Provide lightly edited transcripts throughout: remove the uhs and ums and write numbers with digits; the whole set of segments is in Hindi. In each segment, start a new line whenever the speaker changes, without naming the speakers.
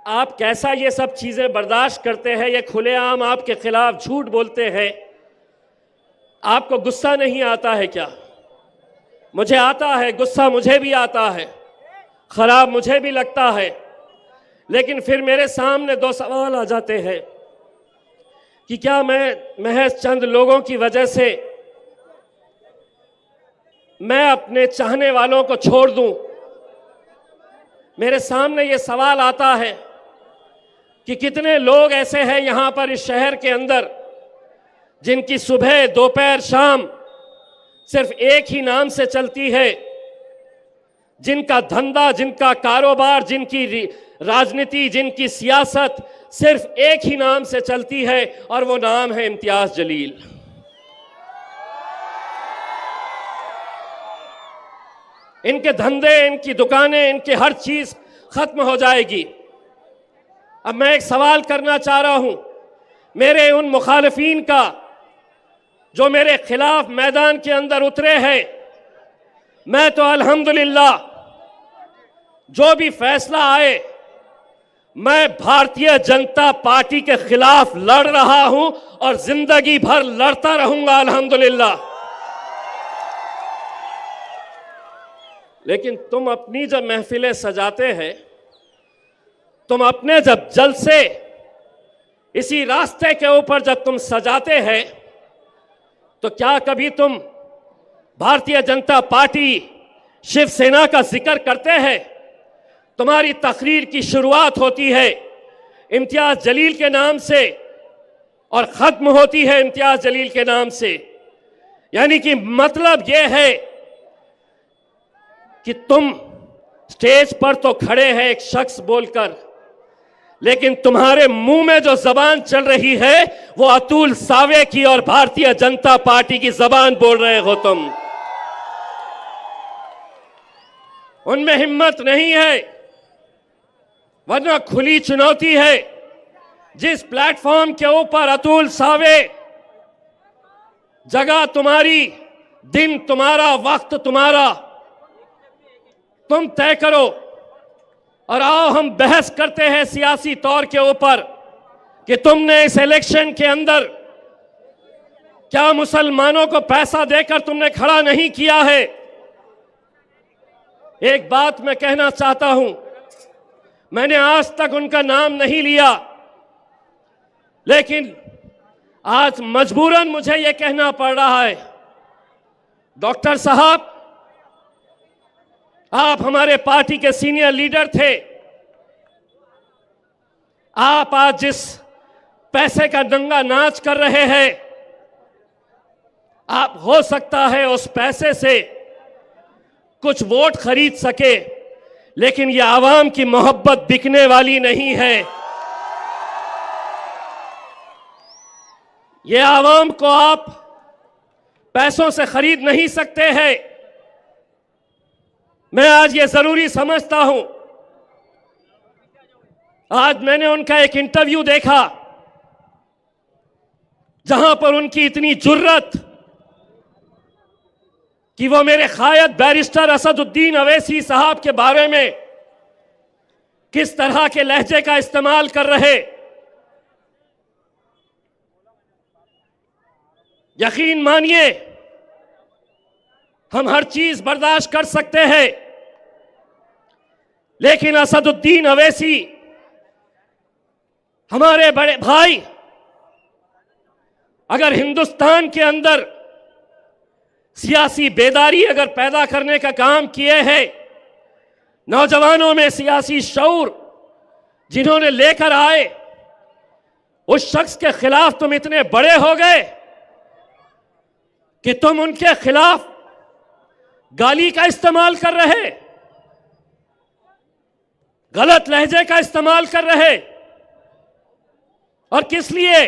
आप कैसा ये सब चीजें बर्दाश्त करते हैं? ये खुलेआम आपके खिलाफ झूठ बोलते हैं। आपको गुस्सा नहीं आता है क्या? मुझे आता है गुस्सा, मुझे भी आता है, खराब मुझे भी लगता है। लेकिन फिर मेरे सामने दो सवाल आ जाते हैं कि क्या मैं महज चंद लोगों की वजह से मैं अपने चाहने वालों को छोड़ दूं? मेरे सामने ये सवाल आता है कि कितने लोग ऐसे हैं यहां पर इस शहर के अंदर जिनकी सुबह दोपहर शाम सिर्फ एक ही नाम से चलती है, जिनका धंधा, जिनका कारोबार, जिनकी राजनीति, जिनकी सियासत सिर्फ एक ही नाम से चलती है और वो नाम है इम्तियाज जलील। इनके धंधे, इनकी दुकानें, इनकी हर चीज खत्म हो जाएगी। अब मैं एक सवाल करना चाह रहा हूं मेरे उन मुखालिफिन का जो मेरे खिलाफ मैदान के अंदर उतरे हैं। मैं तो अल्हम्दुलिल्लाह जो भी फैसला आए, मैं भारतीय जनता पार्टी के खिलाफ लड़ रहा हूं और जिंदगी भर लड़ता रहूंगा अल्हम्दुलिल्लाह। लेकिन तुम अपनी जब महफिलें सजाते हैं, तुम अपने जब जलसे इसी रास्ते के ऊपर जब तुम सजाते हैं, तो क्या कभी तुम भारतीय जनता पार्टी, शिवसेना का जिक्र करते हैं? तुम्हारी तकरीर की शुरुआत होती है इम्तियाज जलील के नाम से और खत्म होती है इम्तियाज जलील के नाम से। यानी कि मतलब यह है कि तुम स्टेज पर तो खड़े हैं एक शख्स बोलकर, लेकिन तुम्हारे मुंह में जो जबान चल रही है वो अतुल सावे की और भारतीय जनता पार्टी की जबान बोल रहे हो तुम। उनमें हिम्मत नहीं है, वरना खुली चुनौती है। जिस प्लेटफॉर्म के ऊपर अतुल सावे, जगह तुम्हारी, दिन तुम्हारा, वक्त तुम्हारा, तुम तय करो और आओ हम बहस करते हैं सियासी तौर के ऊपर कि तुमने इस इलेक्शन के अंदर क्या मुसलमानों को पैसा देकर तुमने खड़ा नहीं किया है। एक बात मैं कहना चाहता हूं, मैंने आज तक उनका नाम नहीं लिया, लेकिन आज मजबूरन मुझे यह कहना पड़ रहा है, डॉक्टर साहब, आप हमारे पार्टी के सीनियर लीडर थे। आप आज जिस पैसे का दंगा नाच कर रहे हैं, आप हो सकता है उस पैसे से कुछ वोट खरीद सके, लेकिन यह आवाम की मोहब्बत बिकने वाली नहीं है। यह आवाम को आप पैसों से खरीद नहीं सकते हैं। मैं आज ये जरूरी समझता हूं, आज मैंने उनका एक इंटरव्यू देखा जहां पर उनकी इतनी जुर्रत कि वो मेरे कायद बैरिस्टर असदुद्दीन अवैसी साहब के बारे में किस तरह के लहजे का इस्तेमाल कर रहे। यकीन मानिए, हम हर चीज बर्दाश्त कर सकते हैं, लेकिन असदुद्दीन अवैसी हमारे बड़े भाई अगर हिंदुस्तान के अंदर सियासी बेदारी अगर पैदा करने का काम किए हैं, नौजवानों में सियासी शऊर जिन्होंने लेकर आए, उस शख्स के खिलाफ तुम इतने बड़े हो गए कि तुम उनके खिलाफ गाली का इस्तेमाल कर रहे, गलत लहजे का इस्तेमाल कर रहे। और किस लिए?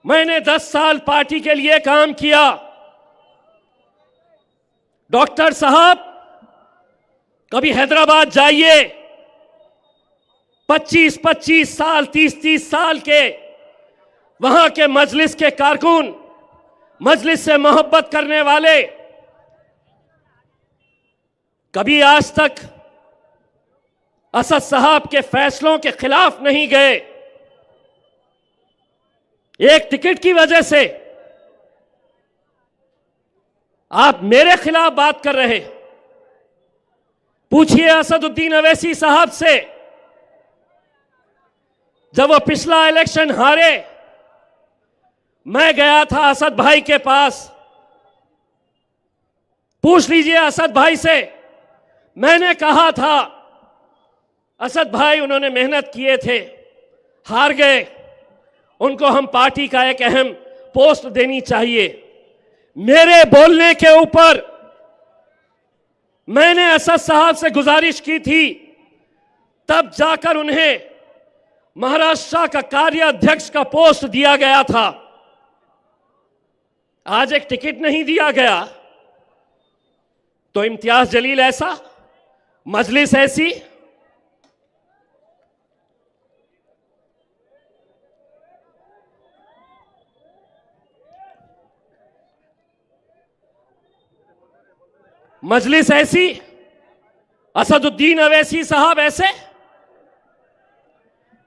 मैंने 10 साल पार्टी के लिए काम किया। डॉक्टर साहब, कभी हैदराबाद जाइए, 25-25 साल, 30-30 साल के वहां के मजलिस के कारकुन, मजलिस से मोहब्बत करने वाले, कभी आज तक असद साहब के फैसलों के खिलाफ नहीं गए। एक टिकट की वजह से आप मेरे खिलाफ बात कर रहे। पूछिए असदुद्दीन अवैसी साहब से, जब वो पिछला इलेक्शन हारे, मैं गया था असद भाई के पास। पूछ लीजिए असद भाई से, मैंने कहा था असद भाई उन्होंने मेहनत किए थे, हार गए, उनको हम पार्टी का एक अहम पोस्ट देनी चाहिए। मेरे बोलने के ऊपर मैंने असद साहब से गुजारिश की थी, तब जाकर उन्हें महाराष्ट्र का कार्याध्यक्ष का पोस्ट दिया गया था। आज एक टिकट नहीं दिया गया तो इम्तियाज जलील ऐसा, मजलिस ऐसी। मजलिस ऐसी, असदुद्दीन अवैसी साहब ऐसे।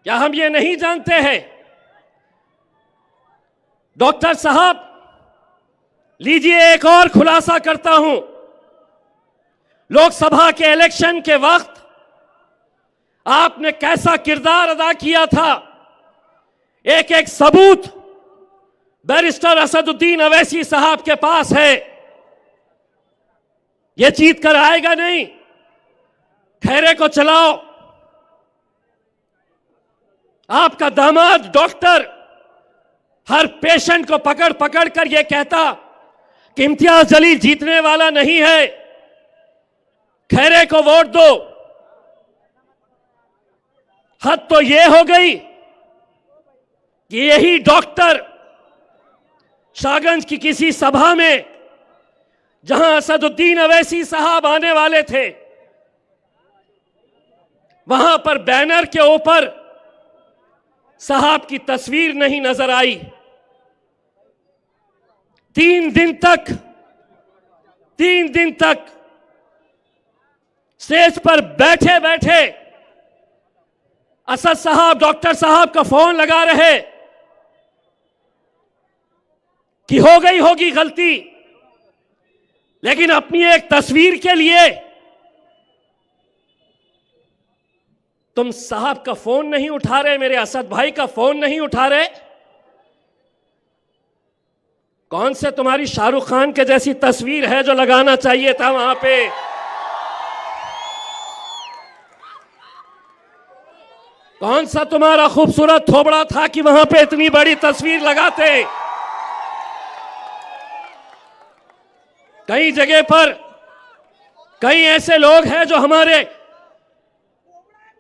क्या हम ये नहीं जानते हैं? डॉक्टर साहब, लीजिए एक और खुलासा करता हूं। लोकसभा के इलेक्शन के वक्त आपने कैसा किरदार अदा किया था, एक एक सबूत बैरिस्टर असदुद्दीन अवैसी साहब के पास है। ये जीत कर आएगा नहीं, खैरे को चलाओ। आपका दामाद डॉक्टर हर पेशेंट को पकड़ पकड़ कर यह कहता कि इम्तियाज जलील जीतने वाला नहीं है, खैरे को वोट दो। हद तो यह हो गई कि यही डॉक्टर शाहगंज की किसी सभा में, जहां असदुद्दीन अवैसी साहब आने वाले थे, वहां पर बैनर के ऊपर साहब की तस्वीर नहीं नजर आई। 3 दिन तक स्टेज पर बैठे बैठे असद साहब डॉक्टर साहब का फोन लगा रहे कि हो गई होगी गलती, लेकिन अपनी एक तस्वीर के लिए तुम साहब का फोन नहीं उठा रहे, मेरे असद भाई का फोन नहीं उठा रहे। कौन से तुम्हारी शाहरुख खान के जैसी तस्वीर है जो लगाना चाहिए था वहां पे? कौन सा तुम्हारा खूबसूरत थोबड़ा था कि वहां पे इतनी बड़ी तस्वीर लगाते? कई जगह पर कई ऐसे लोग हैं जो हमारे,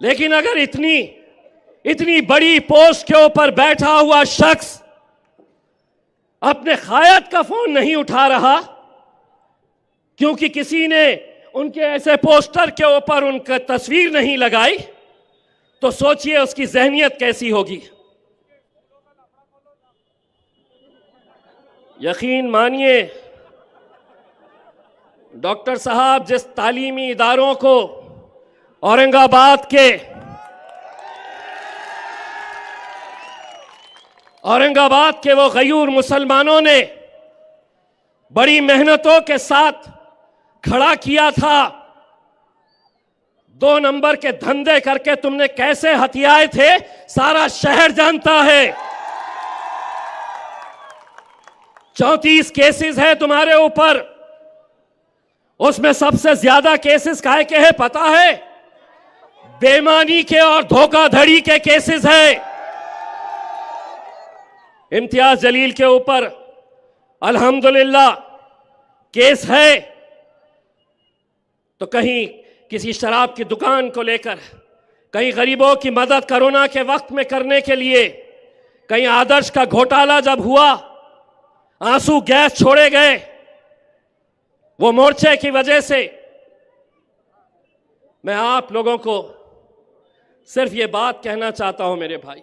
लेकिन अगर इतनी बड़ी पोस्ट के ऊपर बैठा हुआ शख्स अपने खायत का फोन नहीं उठा रहा क्योंकि किसी ने उनके ऐसे पोस्टर के ऊपर उनका तस्वीर नहीं लगाई, तो सोचिए उसकी जहनियत कैसी होगी। यकीन मानिए, डॉक्टर साहब जिस तालीमी इदारों को औरंगाबाद के वो गयूर मुसलमानों ने बड़ी मेहनतों के साथ खड़ा किया था, 2 नंबर के धंधे करके तुमने कैसे हथियाए थे सारा शहर जानता है। 34 केसेस है तुम्हारे ऊपर, उसमें सबसे ज्यादा केसेस काहे के हैं पता है? बेईमानी के और धोखाधड़ी के केसेस है। इम्तियाज जलील के ऊपर अल्हम्दुलिल्लाह केस है, तो कहीं किसी शराब की दुकान को लेकर, कहीं गरीबों की मदद कोरोना के वक्त में करने के लिए, कहीं आदर्श का घोटाला जब हुआ, आंसू गैस छोड़े गए, वो मोर्चे की वजह से। मैं आप लोगों को सिर्फ ये बात कहना चाहता हूं मेरे भाई,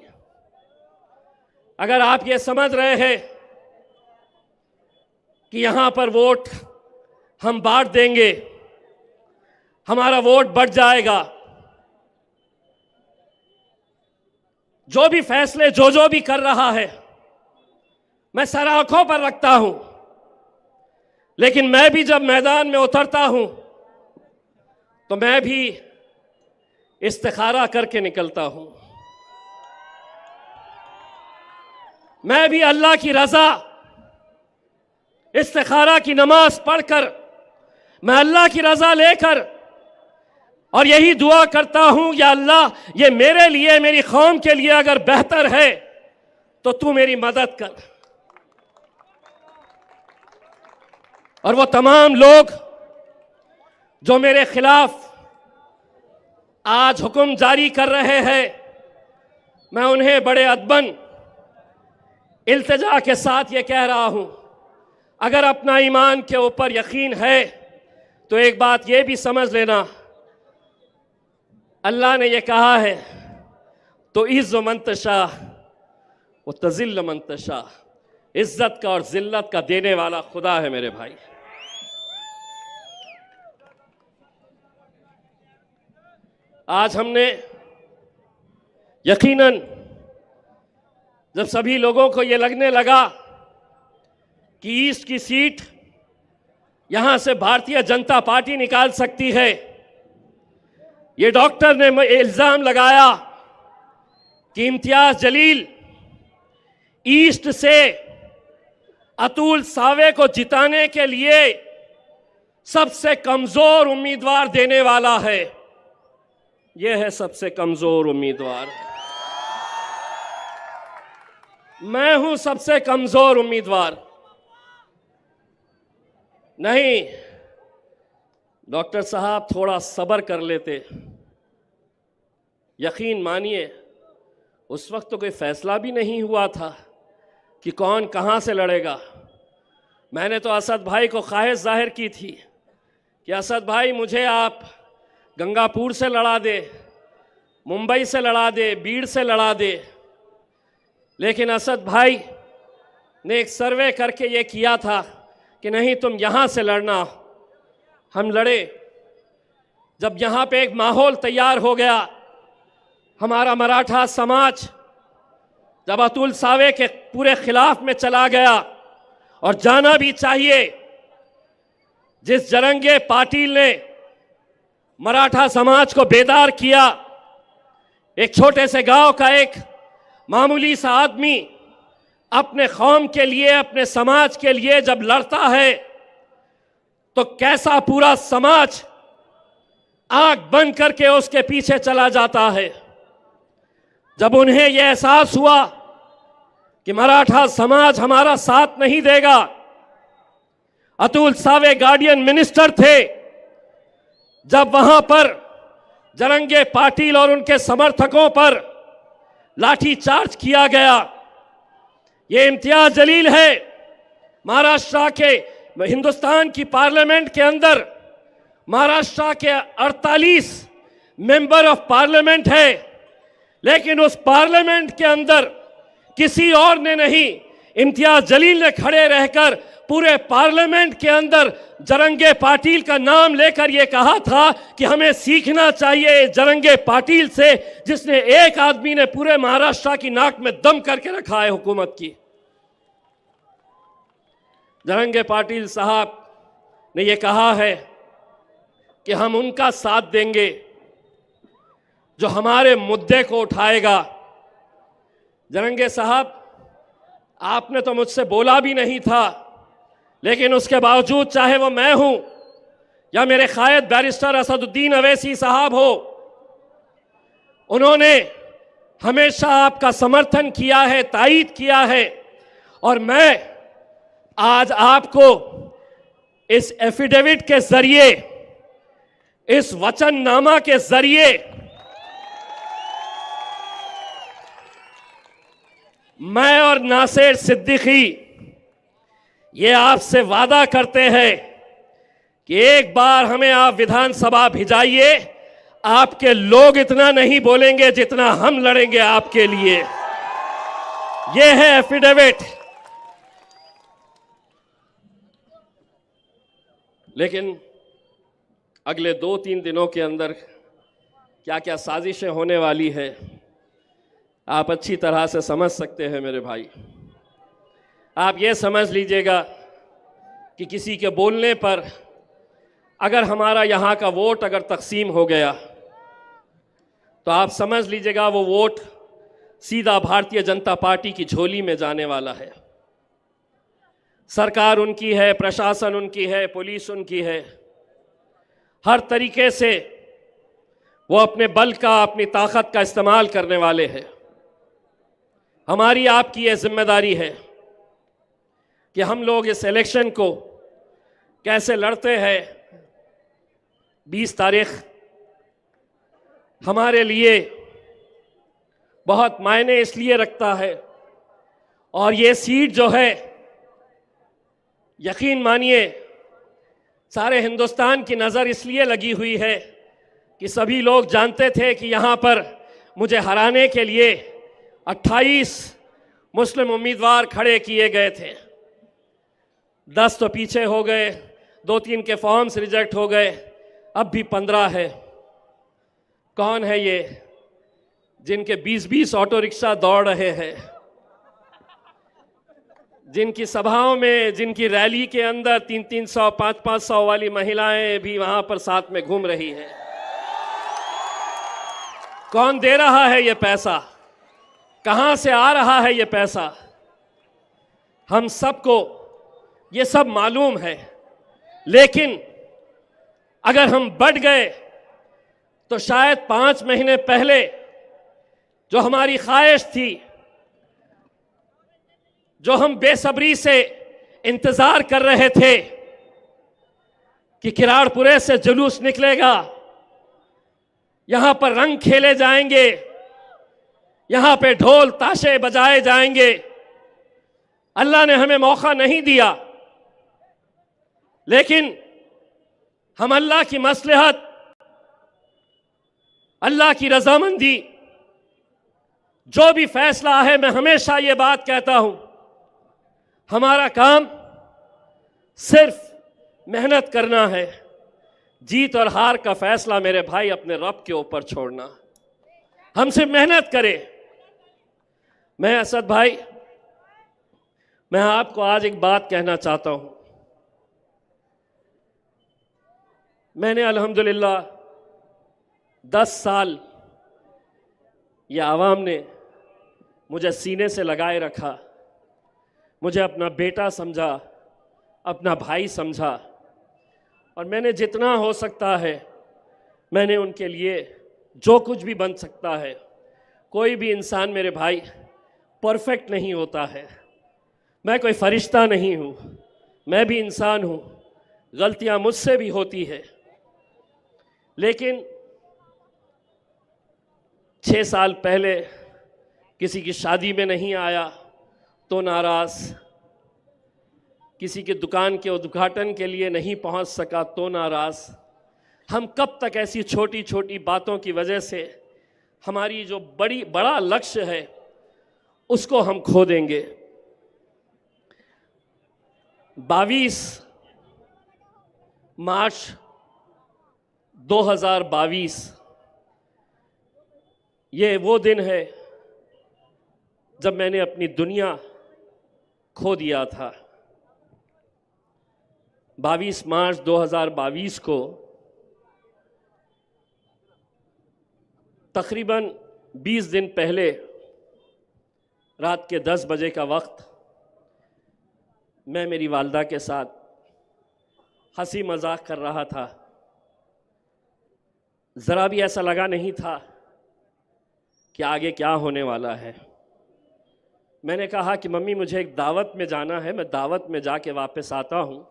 अगर आप ये समझ रहे हैं कि यहां पर वोट हम बांट देंगे, हमारा वोट बढ़ जाएगा, जो भी फैसले जो भी कर रहा है मैं सर आंखों पर रखता हूं, लेकिन मैं भी जब मैदान में उतरता हूं तो मैं भी इस्तिखारा करके निकलता हूं। मैं भी अल्लाह की रजा इस्तिखारा की नमाज पढ़कर मैं अल्लाह की रजा लेकर और यही दुआ करता हूं, या अल्लाह ये मेरे लिए मेरी कौम के लिए अगर बेहतर है तो तू मेरी मदद कर। और वो तमाम लोग जो मेरे खिलाफ आज हुक्म जारी कर रहे हैं, मैं उन्हें बड़े अदबन इल्तिजा के साथ ये कह रहा हूं, अगर अपना ईमान के ऊपर यकीन है तो एक बात ये भी समझ लेना, अल्लाह ने ये कहा है तो इज़्ज़ मंतशा व तज़िल्ल मंतशा, इज्जत का और जिल्लत का देने वाला खुदा है मेरे भाई। आज हमने यकीनन जब सभी लोगों को ये लगने लगा कि ईस्ट की सीट यहां से भारतीय जनता पार्टी निकाल सकती है, ये डॉक्टर ने इल्जाम लगाया कि इम्तियाज जलील ईस्ट से अतुल सावे को जिताने के लिए सबसे कमजोर उम्मीदवार देने वाला है। यह है सबसे कमजोर उम्मीदवार, मैं हूं सबसे कमजोर उम्मीदवार। नहीं डॉक्टर साहब, थोड़ा सब्र कर लेते। यकीन मानिए उस वक्त तो कोई फैसला भी नहीं हुआ था कि कौन कहां से लड़ेगा। मैंने तो असद भाई को ख्वाहिश जाहिर की थी कि असद भाई मुझे आप गंगापुर से लड़ा दे, मुंबई से लड़ा दे, बीड़ से लड़ा दे, लेकिन असद भाई ने एक सर्वे करके ये किया था कि नहीं तुम यहां से लड़ना। हम लड़े। जब यहां पे एक माहौल तैयार हो गया, हमारा मराठा समाज जब अतुल सावे के पूरे खिलाफ में चला गया, और जाना भी चाहिए, जिस जरंगे पाटिल ने मराठा समाज को बेदार किया, एक छोटे से गांव का एक मामूली सा आदमी अपने कौम के लिए, अपने समाज के लिए जब लड़ता है तो कैसा पूरा समाज आंख बंद करके उसके पीछे चला जाता है। जब उन्हें यह एहसास हुआ कि मराठा समाज हमारा साथ नहीं देगा, अतुल सावे गार्डियन मिनिस्टर थे, जब वहां पर जरंगे पाटिल और उनके समर्थकों पर लाठीचार्ज किया गया, ये इम्तियाज जलील है, महाराष्ट्र के हिंदुस्तान की पार्लियामेंट के अंदर महाराष्ट्र के 48 मेंबर ऑफ पार्लियामेंट है, लेकिन उस पार्लियामेंट के अंदर किसी और ने नहीं, इम्तियाज जलील ने खड़े रहकर पूरे पार्लियामेंट के अंदर जरंगे पाटिल का नाम लेकर यह कहा था कि हमें सीखना चाहिए जरंगे पाटिल से, जिसने एक आदमी ने पूरे महाराष्ट्र की नाक में दम करके रखा है हुकूमत की। जरंगे पाटिल साहब ने यह कहा है कि हम उनका साथ देंगे जो हमारे मुद्दे को उठाएगा। जरंगे साहब, आपने तो मुझसे बोला भी नहीं था, लेकिन उसके बावजूद चाहे वो मैं हूं या मेरे कायद बैरिस्टर असदुद्दीन अवैसी साहब हो, उन्होंने हमेशा आपका समर्थन किया है, तायीद किया है। और मैं आज आपको इस एफिडेविट के जरिए, इस वचननामा के जरिए मैं और नासिर सिद्दीकी ये आपसे वादा करते हैं कि एक बार हमें आप विधानसभा भिजाइए, आपके लोग इतना नहीं बोलेंगे जितना हम लड़ेंगे आपके लिए। ये है एफिडेविट। लेकिन अगले 2-3 दिनों के अंदर क्या क्या साजिशें होने वाली है, आप अच्छी तरह से समझ सकते हैं मेरे भाई। आप ये समझ लीजिएगा कि किसी के बोलने पर अगर हमारा यहाँ का वोट अगर तकसीम हो गया तो आप समझ लीजिएगा वो वोट सीधा भारतीय जनता पार्टी की झोली में जाने वाला है। सरकार उनकी है, प्रशासन उनकी है, पुलिस उनकी है। हर तरीके से वो अपने बल का, अपनी ताकत का इस्तेमाल करने वाले हैं। हमारी आपकी ये जिम्मेदारी है कि हम लोग इस इलेक्शन को कैसे लड़ते हैं। 20 तारीख हमारे लिए बहुत मायने इसलिए रखता है, और ये सीट जो है, यकीन मानिए सारे हिंदुस्तान की नज़र इसलिए लगी हुई है कि सभी लोग जानते थे कि यहाँ पर मुझे हराने के लिए 28 मुस्लिम उम्मीदवार खड़े किए गए थे। 10 तो पीछे हो गए, 2-3 के फॉर्म्स रिजेक्ट हो गए, अब भी 15 है। कौन है ये जिनके 20-20 ऑटो रिक्शा दौड़ रहे हैं, जिनकी सभाओं में, जिनकी रैली के अंदर 300-300, 500-500 वाली महिलाएं भी वहां पर साथ में घूम रही हैं? कौन दे रहा है ये पैसा? कहां से आ रहा है ये पैसा? हम सबको ये सब मालूम है, लेकिन अगर हम बढ़ गए तो शायद 5 महीने पहले जो हमारी ख्वाहिश थी, जो हम बेसब्री से इंतजार कर रहे थे कि किराड़पुरे से जुलूस निकलेगा, यहां पर रंग खेले जाएंगे, यहां पे ढोल ताशे बजाए जाएंगे, अल्लाह ने हमें मौका नहीं दिया। लेकिन हम अल्लाह की मसलहत, अल्लाह की रजामंदी, जो भी फैसला है, मैं हमेशा ये बात कहता हूं, हमारा काम सिर्फ मेहनत करना है। जीत और हार का फैसला मेरे भाई अपने रब के ऊपर छोड़ना। हम सिर्फ मेहनत करें। मैं असद भाई, मैं आपको आज एक बात कहना चाहता हूं। मैंने अल्हम्दुलिल्लाह 10 साल ये आवाम ने मुझे सीने से लगाए रखा, मुझे अपना बेटा समझा, अपना भाई समझा, और मैंने जितना हो सकता है मैंने उनके लिए जो कुछ भी बन सकता है। कोई भी इंसान मेरे भाई परफेक्ट नहीं होता है। मैं कोई फरिश्ता नहीं हूँ, मैं भी इंसान हूँ, गलतियाँ मुझसे भी होती है। लेकिन 6 साल पहले किसी की शादी में नहीं आया तो नाराज़, किसी के दुकान के उद्घाटन के लिए नहीं पहुंच सका तो नाराज़। हम कब तक ऐसी छोटी छोटी बातों की वजह से हमारी जो बड़ा लक्ष्य है उसको हम खो देंगे? 22 मार्च 2022 ये वो दिन है जब मैंने अपनी दुनिया खो दिया था। 22 मार्च 2022 को तकरीबन 20 दिन पहले रात के 10 बजे का वक्त मैं मेरी वालदा के साथ हंसी मजाक कर रहा था। ज़रा भी ऐसा लगा नहीं था कि आगे क्या होने वाला है। मैंने कहा कि मम्मी मुझे एक दावत में जाना है, मैं दावत में जाके वापस आता हूँ।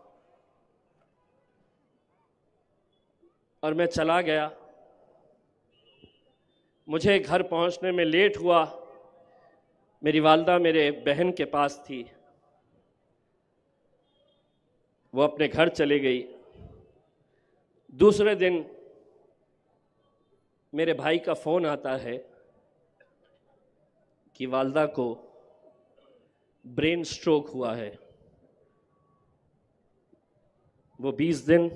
और मैं चला गया। मुझे घर पहुँचने में लेट हुआ। मेरी वालदा मेरे बहन के पास थी, वो अपने घर चली गई। दूसरे दिन मेरे भाई का फ़ोन आता है कि वालदा को ब्रेन स्ट्रोक हुआ है। वो 20 दिन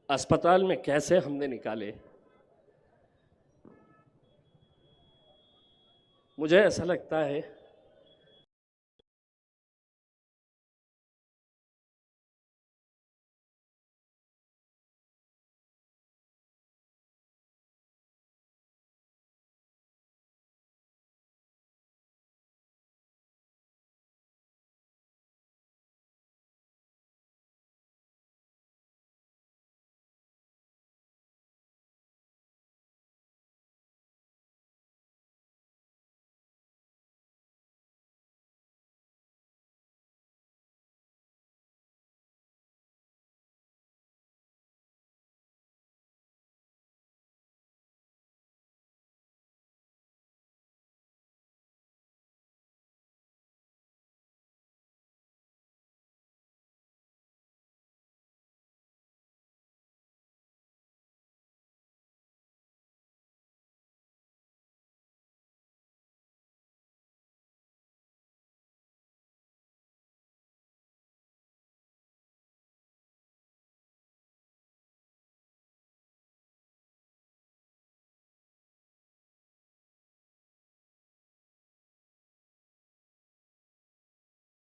अस्पताल में कैसे हमने निकाले। मुझे ऐसा लगता है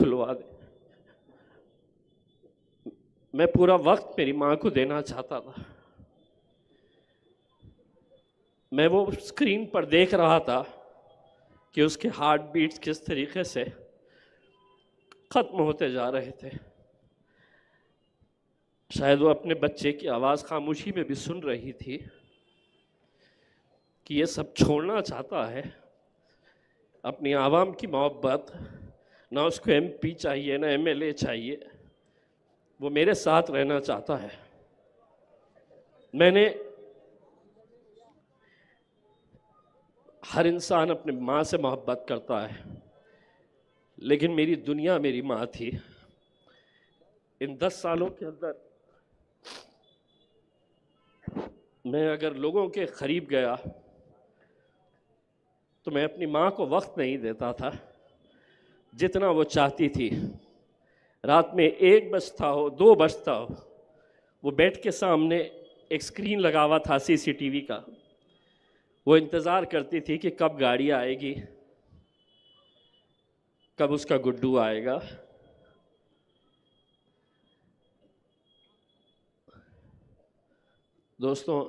खुलवा दे। मैं पूरा वक्त मेरी माँ को देना चाहता था। मैं वो स्क्रीन पर देख रहा था कि उसके हार्ट बीट्स किस तरीके से खत्म होते जा रहे थे। शायद वो अपने बच्चे की आवाज़ खामोशी में भी सुन रही थी कि ये सब छोड़ना चाहता है, अपनी आवाम की मोहब्बत, ना उसको एमपी चाहिए ना एमएलए चाहिए, वो मेरे साथ रहना चाहता है। मैंने हर इंसान अपने माँ से मोहब्बत करता है, लेकिन मेरी दुनिया मेरी माँ थी। इन 10 सालों के अंदर मैं अगर लोगों के करीब गया तो मैं अपनी माँ को वक्त नहीं देता था जितना वो चाहती थी। रात में 1 बजता हो 2 बजता हो, वो बेड के सामने एक स्क्रीन लगा हुआ था सीसीटीवी का, वो इंतज़ार करती थी कि कब गाड़ी आएगी, कब उसका गुड्डू आएगा। दोस्तों,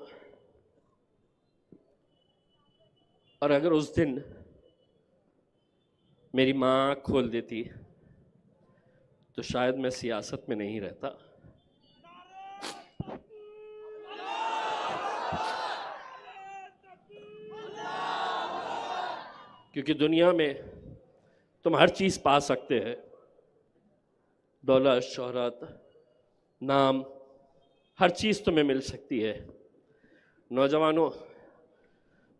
और अगर उस दिन मेरी माँ आँख खोल देती तो शायद मैं सियासत में नहीं रहता। क्योंकि दुनिया में तुम हर चीज़ पा सकते हैं, दौलत, शोहरत, नाम, हर चीज़ तुम्हें मिल सकती है। नौजवानों,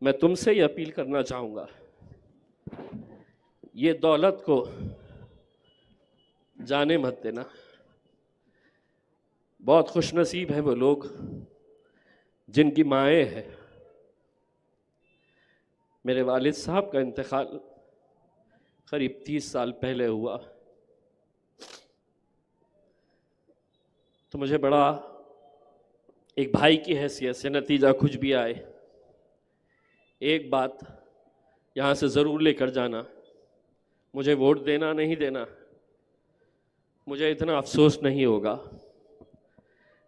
मैं तुमसे ही अपील करना चाहूँगा, ये दौलत को जाने मत देना। बहुत खुशनसीब है वो लोग जिनकी माएँ हैं। मेरे वालिद साहब का इंतकाल करीब 30 साल पहले हुआ, तो मुझे बड़ा, एक भाई की हैसियत से, नतीजा कुछ भी आए, एक बात यहाँ से ज़रूर लेकर जाना, मुझे वोट देना नहीं देना, मुझे इतना अफसोस नहीं होगा,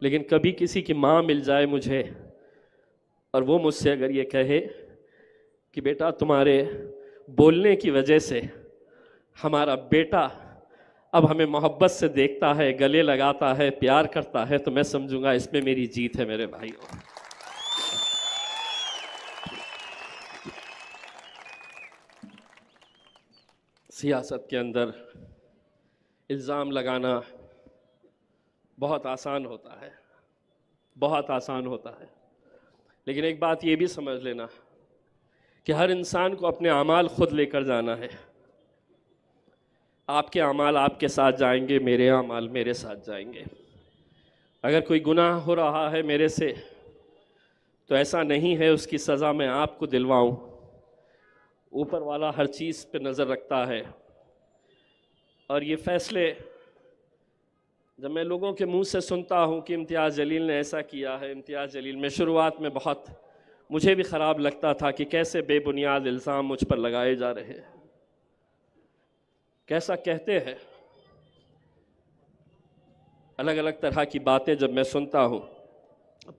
लेकिन कभी किसी की माँ मिल जाए मुझे और वो मुझसे अगर ये कहे कि बेटा तुम्हारे बोलने की वजह से हमारा बेटा अब हमें मोहब्बत से देखता है, गले लगाता है, प्यार करता है, तो मैं समझूंगा इसमें मेरी जीत है मेरे भाइयों। सियासत के अंदर इल्ज़ाम लगाना बहुत आसान होता है, बहुत आसान होता है, लेकिन एक बात ये भी समझ लेना कि हर इंसान को अपने अमाल खुद लेकर जाना है। आपके अमाल आपके साथ जाएंगे, मेरे अमाल मेरे साथ जाएंगे। अगर कोई गुनाह हो रहा है मेरे से, तो ऐसा नहीं है उसकी सज़ा मैं आपको दिलवाऊं। ऊपर वाला हर चीज़ पे नज़र रखता है, और ये फ़ैसले जब मैं लोगों के मुंह से सुनता हूं कि इम्तियाज़ जलील ने ऐसा किया है, इम्तियाज़ जलील, मैं शुरुआत में बहुत मुझे भी ख़राब लगता था कि कैसे बेबुनियाद इल्ज़ाम मुझ पर लगाए जा रहे हैं, कैसा कहते हैं। अलग अलग तरह की बातें जब मैं सुनता हूँ,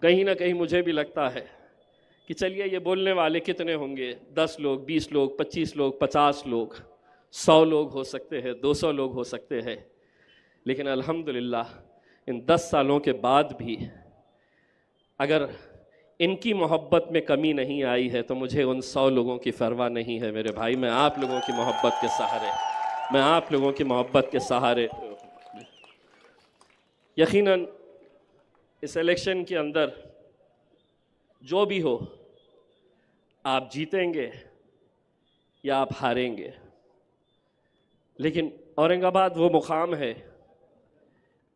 कहीं ना कहीं मुझे भी लगता है कि चलिए ये बोलने वाले कितने होंगे, 10 लोग, 20 लोग, 25 लोग, 50 लोग, 100 लोग हो सकते हैं, 200 लोग हो सकते हैं, लेकिन अल्हम्दुलिल्लाह इन 10 सालों के बाद भी अगर इनकी मोहब्बत में कमी नहीं आई है तो मुझे उन 100 लोगों की परवाह नहीं है मेरे भाई। मैं आप लोगों की मोहब्बत के सहारे, मैं आप लोगों की मोहब्बत के सहारे यकीनन इस इलेक्शन के अंदर जो भी हो, आप जीतेंगे या आप हारेंगे, लेकिन औरंगाबाद वो मुकाम है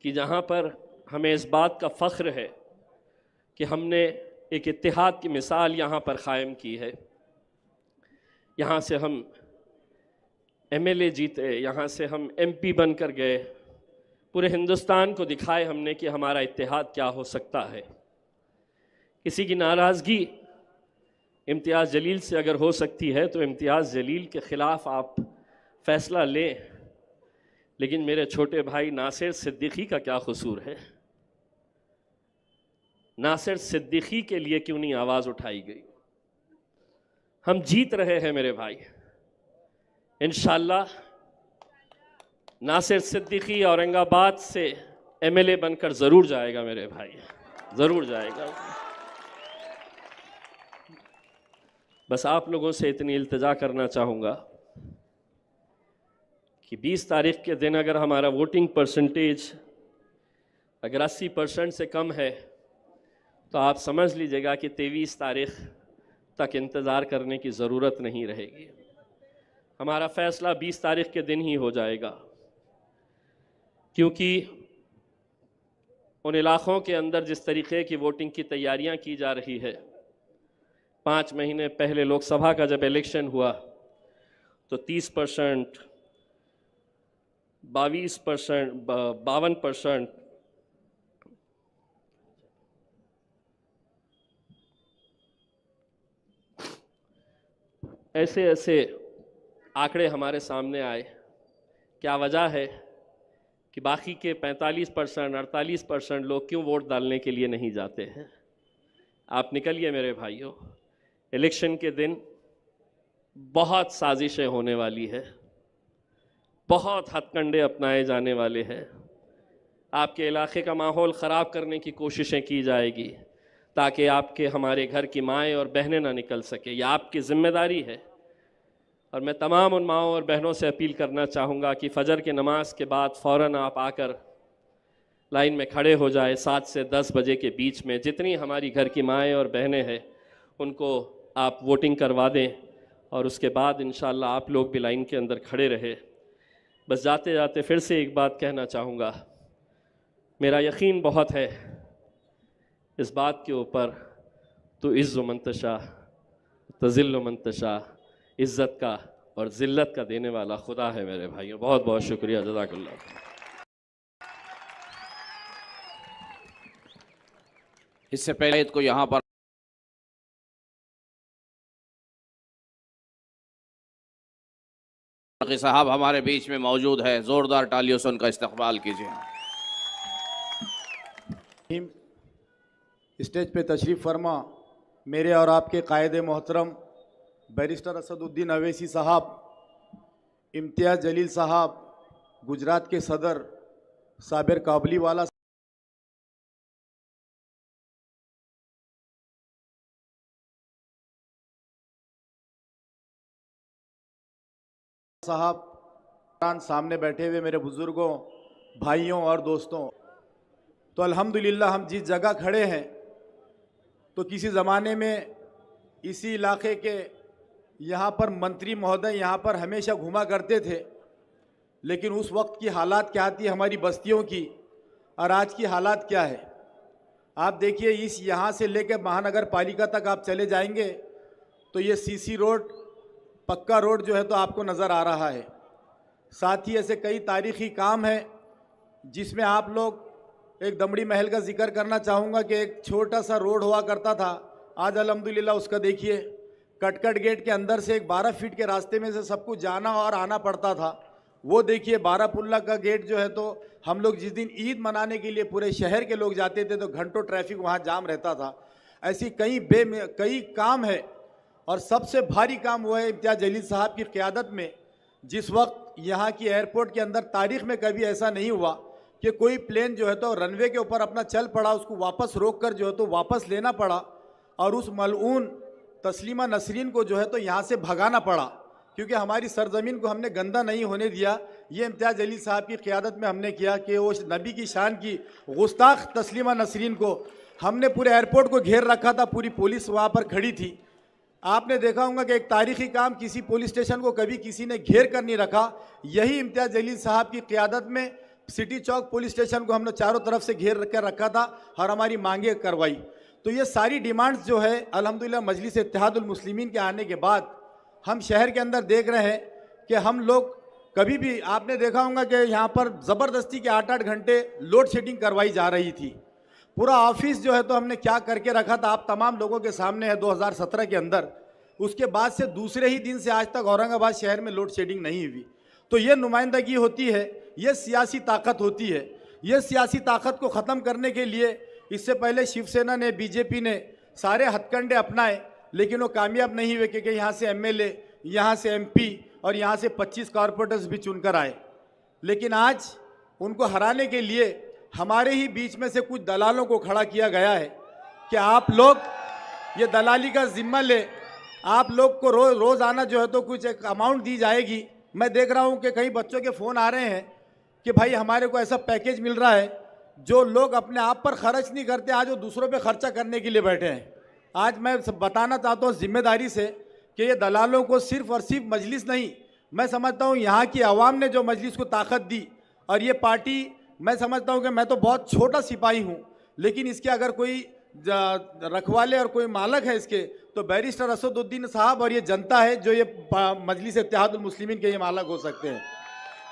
कि जहाँ पर हमें इस बात का फ़ख्र है कि हमने एक इत्तेहाद की मिसाल यहाँ पर क़ायम की है। यहाँ से हम एमएलए जीते, यहाँ से हम एमपी बनकर गए, पूरे हिंदुस्तान को दिखाए हमने कि हमारा इत्तेहाद क्या हो सकता है। किसी की नाराज़गी इम्तियाज़ जलील से अगर हो सकती है तो इम्तियाज़ जलील के ख़िलाफ़ आप फ़ैसला लें, लेकिन मेरे छोटे भाई नासिर सिद्दीकी का क्या कसूर है? नासिर सिद्दीकी के लिए क्यों नहीं आवाज़ उठाई गई? हम जीत रहे हैं मेरे भाई, इंशाअल्लाह नासिर सिद्दीकी औरंगाबाद से एमएलए बनकर ज़रूर जाएगा मेरे भाई, ज़रूर जाएगा। बस आप लोगों से इतनी इल्तिजा करना चाहूँगा कि 20 तारीख के दिन अगर हमारा वोटिंग परसेंटेज अगर 80% से कम है तो आप समझ लीजिएगा कि 23 तारीख तक इंतज़ार करने की ज़रूरत नहीं रहेगी। हमारा फ़ैसला 20 तारीख के दिन ही हो जाएगा, क्योंकि उन इलाक़ों के अंदर जिस तरीक़े की वोटिंग की तैयारियां की जा रही है, 5 महीने पहले लोकसभा का जब इलेक्शन हुआ तो 30%, 22%, 52%, ऐसे ऐसे आंकड़े हमारे सामने आए। क्या वजह है कि बाकी के 45%, 48% लोग क्यों वोट डालने के लिए नहीं जाते हैं? आप निकलिए मेरे भाइयों, इलेक्शन के दिन बहुत साजिशें होने वाली है, बहुत हथकंडे अपनाए जाने वाले हैं। आपके इलाके का माहौल ख़राब करने की कोशिशें की जाएगी ताकि आपके हमारे घर की माएँ और बहनें ना निकल सके। यह आपकी ज़िम्मेदारी है और मैं तमाम उन माओं और बहनों से अपील करना चाहूँगा कि फ़जर की नमाज के बाद फ़ौरन आप आकर लाइन में खड़े हो जाए। 7 से 10 बजे के बीच में जितनी हमारी घर की माएँ और बहनें हैं उनको आप वोटिंग करवा दें और उसके बाद इंशाअल्लाह आप लोग भी लाइन के अंदर खड़े रहे। बस जाते जाते फिर से एक बात कहना चाहूँगा, मेरा यकीन बहुत है इस बात के ऊपर, तो इज़्ज़ु मन तशा तज़िल्लु मन तशा, इज़्ज़त का और ज़िल्लत का देने वाला खुदा है मेरे भाइयों। बहुत बहुत शुक्रिया, जज़ाकल्लाह।
इससे पहले को यहाँ पर साहब हमारे बीच में मौजूद है, जोरदार तालियों से उनका इस्तकबाल कीजिए।
स्टेज पे तशरीफ़ फरमा मेरे और आपके कायदे मोहतरम बैरिस्टर असदुद्दीन अवैसी साहब, इम्तियाज़ जलील साहब, गुजरात के सदर साबिर काबलीवाला साहब, सामने बैठे हुए मेरे बुज़ुर्गों, भाइयों और दोस्तों, तो अल्हम्दुलिल्लाह हम जिस जगह खड़े हैं तो किसी ज़माने में इसी इलाके के यहाँ पर मंत्री महोदय यहाँ पर हमेशा घुमा करते थे, लेकिन उस वक्त की हालात क्या थी हमारी बस्तियों की और आज की हालात क्या है आप देखिए। इस यहाँ से लेकर महानगर पालिका तक आप चले जाएंगे तो ये सीसी रोड, पक्का रोड जो है तो आपको नज़र आ रहा है। साथ ही ऐसे कई तारीख़ी काम हैं जिसमें आप लोग, एक दमड़ी महल का जिक्र करना चाहूँगा कि एक छोटा सा रोड हुआ करता था आज अल्हम्दुलिल्लाह उसका देखिए, कटकट गेट के अंदर से एक 12 फीट के रास्ते में से सबको जाना और आना पड़ता था। वो देखिए बारापुल्ला का गेट जो है, तो हम लोग जिस दिन ईद मनाने के लिए पूरे शहर के लोग जाते थे तो घंटों ट्रैफिक वहाँ जाम रहता था। ऐसी कई काम है, और सबसे भारी काम वो है इम्तियाज़ जलील साहब की क़यादत में। जिस वक्त यहाँ की एयरपोर्ट के अंदर तारीख़ में कभी ऐसा नहीं हुआ कि कोई प्लेन जो है तो रनवे के ऊपर अपना चल पड़ा, उसको वापस रोक कर जो है तो वापस लेना पड़ा, और उस मलऊन तस्लीमा नसरीन को जो है तो यहाँ से भगाना पड़ा, क्योंकि हमारी सरजमीन को हमने गंदा नहीं होने दिया। ये इम्तियाज़ जलील साहब की क़यादत में हमने किया कि वो नबी की शान की गुस्ताख तस्लीमा नसरीन को हमने पूरे एयरपोर्ट को घेर रखा था, पूरी पुलिस वहाँ पर खड़ी थी। आपने देखा होगा कि एक तारीख़ी काम, किसी पुलिस स्टेशन को कभी किसी ने घेर कर नहीं रखा। यही इम्तियाज़ जलील साहब की क़यादत में सिटी चौक पुलिस स्टेशन को हमने चारों तरफ से घेर कर रखा था और हमारी मांगे करवाई। तो ये सारी डिमांड्स जो है अल्हम्दुलिल्लाह मजलिस इत्तेहादुल मुस्लिमीन के आने के बाद हम शहर के अंदर देख रहे हैं कि हम लोग कभी भी, आपने देखा होगा कि यहाँ पर ज़बरदस्ती के 8-8 घंटे लोड शेडिंग करवाई जा रही थी। पूरा ऑफिस जो है तो हमने क्या करके रखा था आप तमाम लोगों के सामने है 2017 के अंदर। उसके बाद से दूसरे ही दिन से आज तक औरंगाबाद शहर में लोड शेडिंग नहीं हुई। तो ये नुमाइंदगी होती है, ये सियासी ताकत होती है। ये सियासी ताकत को ख़त्म करने के लिए इससे पहले शिवसेना ने, बीजेपी ने सारे हथकंडे अपनाए, लेकिन वो कामयाब नहीं हुए, क्योंकि यहाँ से एमएलए, यहाँ से एमपी और यहाँ से 25 कॉरपोरेटर्स भी चुनकर आए। लेकिन आज उनको हराने के लिए हमारे ही बीच में से कुछ दलालों को खड़ा किया गया है कि आप लोग ये दलाली का जिम्मा ले, आप लोग को रोज़ाना जो है तो कुछ एक अमाउंट दी जाएगी। मैं देख रहा हूँ कि कई बच्चों के फ़ोन आ रहे हैं कि भाई हमारे को ऐसा पैकेज मिल रहा है। जो लोग अपने आप पर खर्च नहीं करते, आज वो दूसरों पे खर्चा करने के लिए बैठे हैं। आज मैं बताना चाहता हूँ जिम्मेदारी से कि ये दलालों को सिर्फ और सिर्फ मजलिस नहीं, मैं समझता हूँ यहाँ की आवाम ने जो मजलिस को ताकत दी, और ये पार्टी, मैं समझता हूँ कि मैं तो बहुत छोटा सिपाही हूँ, लेकिन इसके अगर कोई रखवाले और कोई मालक है इसके, तो बैरिस्टर असदुद्दीन साहब और ये जनता है जो ये मजलिस इत्तेहादुल मुस्लिमीन के ये मालक हो सकते हैं।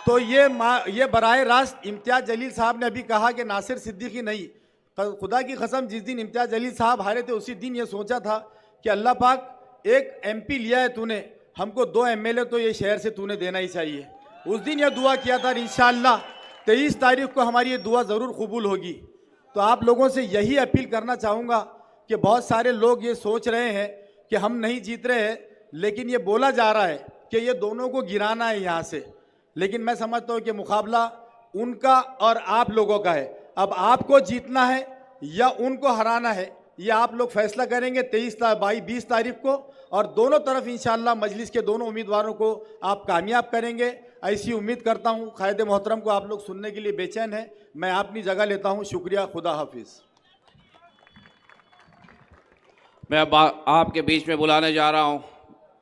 तो ये बराए रास्त इम्तियाज़ जलील साहब ने अभी कहा कि नासिर सिद्दीकी नहीं, खुदा की कसम जिस दिन इम्तियाज़ जलील साहब हारे थे उसी दिन ये सोचा था कि अल्लाह पाक एक एमपी लिया है तूने, हमको 2 एमएलए तो ये शहर से तूने देना ही चाहिए। उस दिन ये दुआ किया था, इंशाअल्लाह 23 तारीख को हमारी ये दुआ ज़रूर कबूल होगी। तो आप लोगों से यही अपील करना चाहूँगा कि बहुत सारे लोग ये सोच रहे हैं कि हम नहीं जीत रहे हैं, लेकिन ये बोला जा रहा है कि ये दोनों को गिराना है यहाँ से, लेकिन मैं समझता हूँ कि मुकाबला उनका और आप लोगों का है। अब आपको जीतना है या उनको हराना है, ये आप लोग फैसला करेंगे 20 तारीख को, और दोनों तरफ इंशाअल्लाह मजलिस के दोनों उम्मीदवारों को आप कामयाब करेंगे, ऐसी उम्मीद करता हूँ। कायदे मोहतरम को आप लोग सुनने के लिए बेचैन हैं, मैं अपनी जगह लेता हूँ। शुक्रिया, खुदा हाफिज़।
मैं अब आपके बीच में बुलाने जा रहा हूँ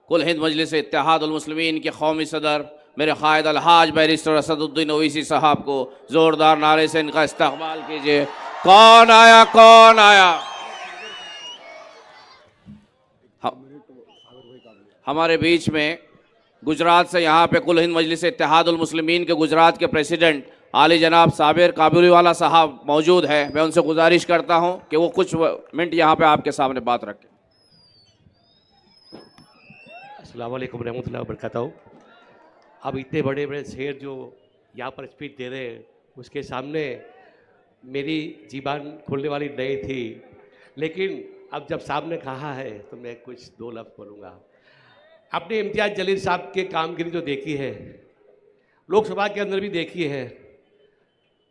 कुल हिंद मजलिस इत्तेहादुल मुस्लिमीन के कौमी सदर मेरे कायद अलहाज बैरिस्टर असदुद्दीन ओवैसी साहब को ज़ोरदार नारे से इनका इस्तकबाल कीजिए। कौन आया, कौन आया? हमारे बीच में गुजरात से यहाँ पे कुल हिंद मजलिस इत्तेहादुल मुस्लिमीन के गुजरात के प्रेसिडेंट आली जनाब साबिर काबुलीवाला साहब मौजूद है। मैं उनसे गुजारिश करता हूँ कि वो कुछ मिनट यहाँ पे आपके सामने बात रखें।
अस्सलाम वालेकुम रहमतुल्लाहि व बरकातहू। अब इतने बड़े बड़े शेर जो यहाँ पर स्पीच दे रहे हैं, उसके सामने मेरी ज़बान खोलने वाली नहीं थी, लेकिन अब जब साहब ने कहा है तो मैं कुछ 2 लफ्ज़ बोलूँगा। आपने इम्तियाज़ जलील साहब के कामगिरी जो देखी है, लोकसभा के अंदर भी देखी है,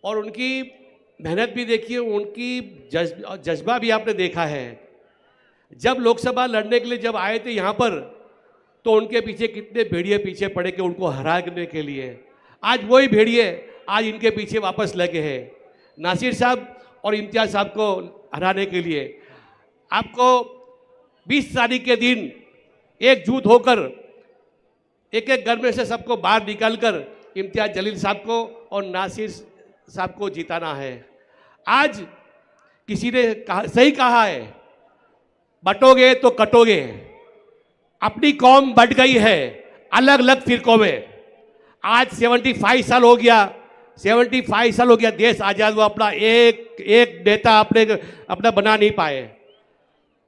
और उनकी मेहनत भी देखी है, उनकी जज्बा भी आपने देखा है। जब लोकसभा लड़ने के लिए जब आए थे यहाँ पर, तो उनके पीछे कितने भेड़िए पीछे पड़े कि उनको हराने के लिए। आज वही भेड़िए आज इनके पीछे वापस लगे हैं, नासिर साहब और इम्तियाज़ साहब को हराने के लिए। आपको 20 तारीख के दिन एकजुट होकर एक एक घर में से सबको बाहर निकालकर इम्तियाज़ जलील साहब को और नासिर साहब को जिताना है। आज किसी ने सही कहा है, बटोगे तो कटोगे। अपनी कौम बट गई है अलग अलग फिरकों में। आज 75 साल हो गया, 75 साल हो गया देश आज़ाद हुआ, अपना एक नेता अपना बना नहीं पाए।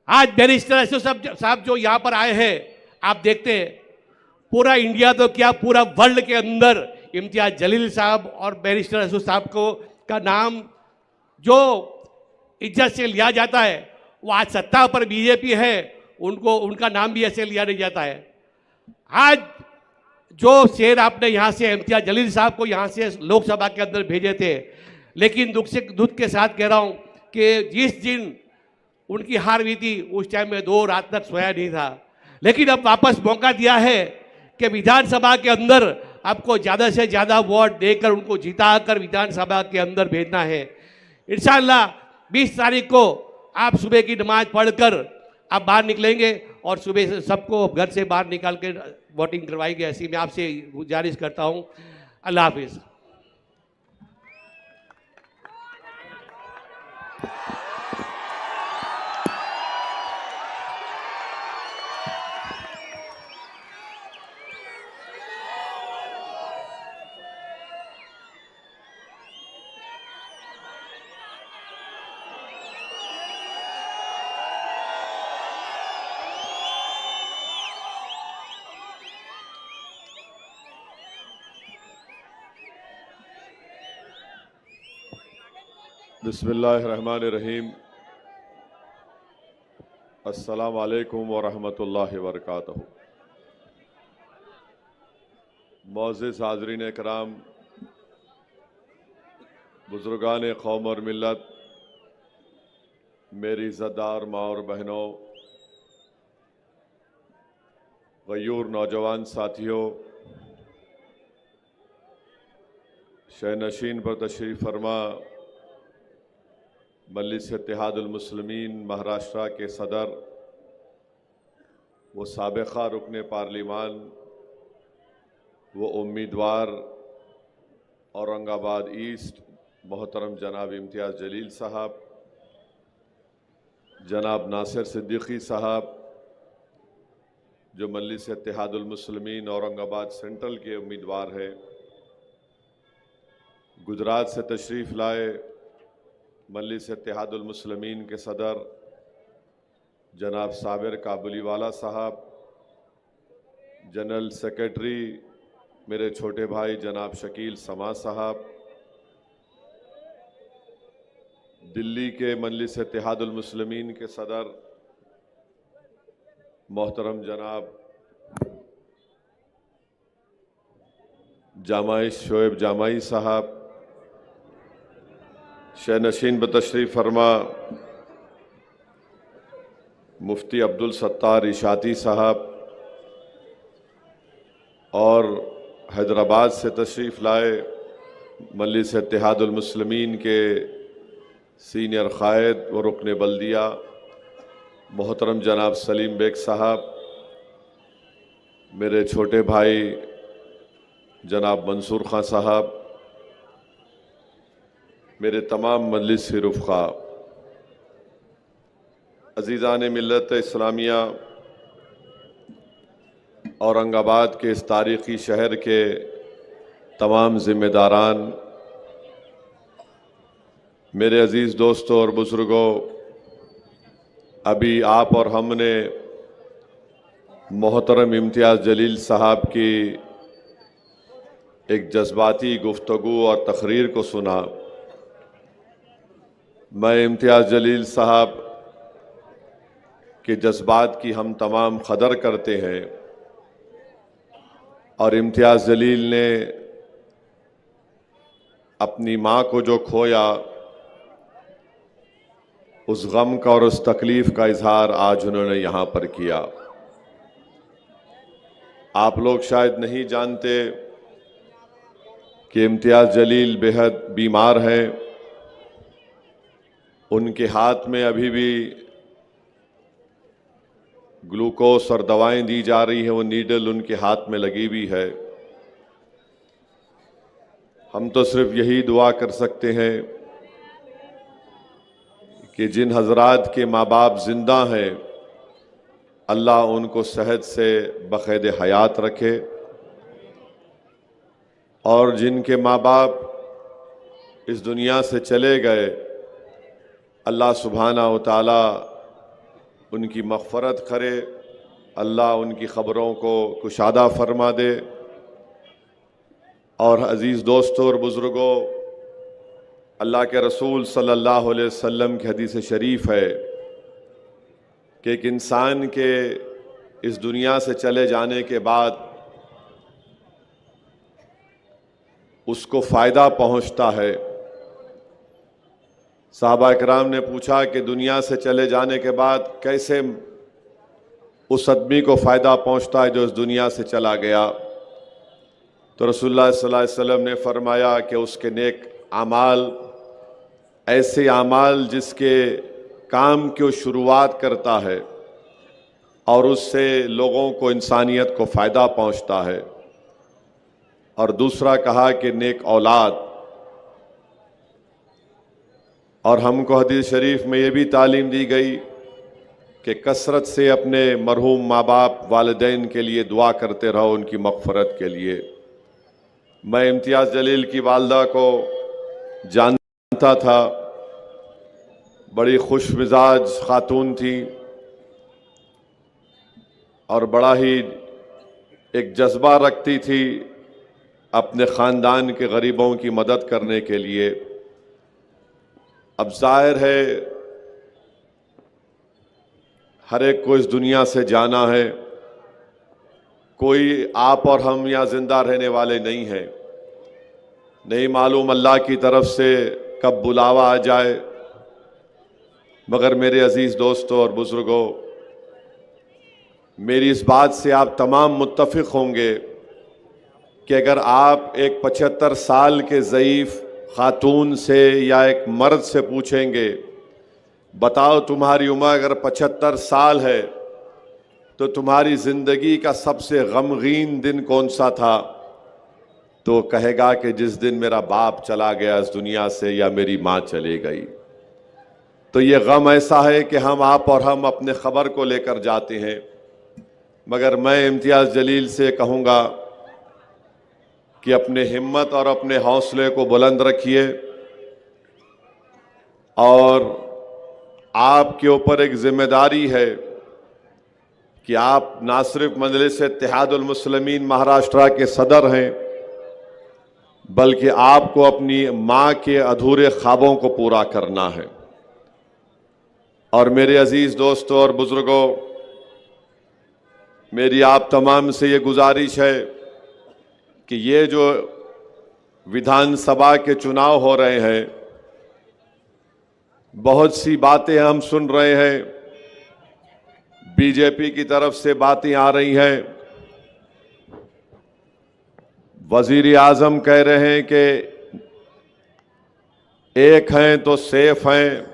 आज बैरिस्टर अशोक साहब जो यहाँ पर आए हैं, आप देखते हैं पूरा इंडिया तो क्या पूरा वर्ल्ड के अंदर इम्तियाज जलील साहब और बैरिस्टर अशोक साहब को का नाम जो इज्जत से लिया जाता है, वो आज सत्ता पर बीजेपी है, उनको उनका नाम भी ऐसे लिया नहीं जाता है। आज जो शेर आपने यहाँ से इम्तियाज जलील साहब को यहाँ से लोकसभा के अंदर भेजे थे, लेकिन दुख के साथ कह रहा हूँ कि जिस दिन उनकी हार हुई थी उस टाइम में 2 रात तक सोया नहीं था, लेकिन अब वापस मौका दिया है कि विधानसभा के अंदर आपको ज़्यादा से ज़्यादा वोट देकर उनको जिताकर विधानसभा के अंदर भेजना है। इंशाअल्लाह 20 तारीख को आप सुबह की नमाज पढ़कर आप बाहर निकलेंगे और सुबह से सबको घर से बाहर निकाल के वोटिंग करवाएंगे। ऐसी मैं आपसे गुजारिश करता हूँ। अल्लाह हाफिज़।
बिस्मिल्लाहिर्रहमानिर्रहीम। अस्सलाम वालेकुम व रहमतुल्लाहि व बरकातहू। मोअज़्ज़िज़ हाज़रीन इकराम, बुज़ुर्गान कौम और मिल्लत, मेरी इज़्ज़तदार माँ और बहनों, गयूर नौजवान साथियों, शहनशीन पर तशरीफ़ फरमा मजलिस इत्तेहादुल मुस्लिमीन महाराष्ट्र के सदर वो साबिक़ा रुकन पार्लिमान, वो उम्मीदवार औरंगाबाद ईस्ट मोहतरम जनाब इम्तियाज़ जलील साहब, जनाब नासिर सिद्दीकी साहब जो मजलिस इत्तेहादुल मुस्लिमीन औरंगाबाद सेंट्रल के उम्मीदवार हैं, गुजरात से तशरीफ़ लाए मजलिस इत्तेहादुल मुस्लिमीन के सदर जनाब साबिर काबुलीवाला साहब, जनरल सेक्रेटरी मेरे छोटे भाई जनाब शकील समा साहब, दिल्ली के मजलिस इत्तेहादुल मुस्लिमीन के सदर मोहतरम जनाब जामाई शोएब जामाई साहब, शहनशीन बतशरीफ़ फरमा मुफ्ती अब्दुल सत्तार इशाती साहब और हैदराबाद से तशरीफ़ लाए मजलिस इत्तेहादुल मुस्लिमीन के सीनियर क़ायद व रुकन बल्दिया मोहतरम जनाब सलीम बेग साहब, मेरे छोटे भाई जनाब मंसूर खां साहब, मेरे तमाम मजलिस से रुफ़क़ा, अज़ीज़ान मिल्लत इस्लामिया, औरंगाबाद के इस तारीख़ी शहर के तमाम ज़िम्मेदारान, मेरे अज़ीज़ दोस्तों और बुज़ुर्गों, अभी आप और हमने मोहतरम इम्तियाज़ जलील साहब की एक जज्बाती गुफ्तगू और तकरीर को सुना। मैं इम्तियाज़ जलील साहब के जज्बात की हम तमाम कदर करते हैं और इम्तियाज़ जलील ने अपनी माँ को जो खोया उस गम का और उस तकलीफ़ का इजहार आज उन्होंने यहाँ पर किया। आप लोग शायद नहीं जानते कि इम्तियाज़ जलील बेहद बीमार हैं। उनके हाथ में अभी भी ग्लूकोज और दवाएं दी जा रही हैं, वो नीडल उनके हाथ में लगी हुई है। हम तो सिर्फ यही दुआ कर सकते हैं कि जिन हजरात के माँ बाप जिंदा हैं, अल्लाह उनको सेहत से बक़ैद हयात रखे और जिनके माँ बाप इस दुनिया से चले गए, अल्लाह सुब्हाना व तआला उनकी मग़फ़रत करे, अल्लाह उनकी ख़बरों को कुशादा फरमा दे। और अज़ीज़ दोस्तों और बुज़ुर्गों, अल्लाह के रसूल सल्लल्लाहु अलैहि वसल्लम की हदीस शरीफ है कि एक इंसान के इस दुनिया से चले जाने के बाद उसको फ़ायदा पहुंचता है। सहाबा इकराम ने पूछा कि दुनिया से चले जाने के बाद कैसे उस आदमी को फ़ायदा पहुंचता है जो इस दुनिया से चला गया। तो रसूलुल्लाह सल्लल्लाहु अलैहि वसल्लम ने फरमाया कि उसके नेक आमाल, ऐसे आमाल जिसके काम की शुरुआत करता है और उससे लोगों को, इंसानियत को फ़ायदा पहुंचता है। और दूसरा कहा कि नेक औलाद। और हमको हदीस शरीफ में ये भी तालीम दी गई कि कसरत से अपने मरहूम माँ बाप, वालिदैन के लिए दुआ करते रहो, उनकी मग़फ़रत के लिए। मैं इम्तियाज़ जलील की वालदा को जानता था, बड़ी खुश मिजाज खातून थी और बड़ा ही एक जज्बा रखती थी अपने ख़ानदान के गरीबों की मदद करने के लिए। अब ज़ाहिर है हर एक को इस दुनिया से जाना है, कोई आप और हम यहाँ ज़िंदा रहने वाले नहीं हैं। नहीं मालूम अल्लाह की तरफ से कब बुलावा आ जाए। मगर मेरे अज़ीज़ दोस्तों और बुज़ुर्गों, मेरी इस बात से आप तमाम मुत्तफ़िक़ होंगे कि अगर आप एक 75 साल के ज़ईफ़ खातून से या एक मर्द से पूछेंगे, बताओ तुम्हारी उम्र अगर 75 साल है तो तुम्हारी ज़िंदगी का सबसे गमगीन दिन कौन सा था, तो कहेगा कि जिस दिन मेरा बाप चला गया इस दुनिया से या मेरी माँ चली गई। तो ये गम ऐसा है कि आप और हम अपने ख़बर को लेकर जाते हैं। मगर मैं इम्तियाज़ जलील से कहूँगा कि अपने हिम्मत और अपने हौसले को बुलंद रखिए और आपके ऊपर एक ज़िम्मेदारी है कि आप ना सिर्फ मजलिस इत्तेहादुल मुस्लिमीन महाराष्ट्र के सदर हैं, बल्कि आपको अपनी माँ के अधूरे ख्वाबों को पूरा करना है। और मेरे अजीज़ दोस्तों और बुज़ुर्गों, मेरी आप तमाम से ये गुजारिश है कि ये जो विधानसभा के चुनाव हो रहे हैं, बहुत सी बातें हम सुन रहे हैं, बीजेपी की तरफ से बातें आ रही हैं। वज़ीर आज़म कह रहे हैं कि एक हैं तो सेफ हैं,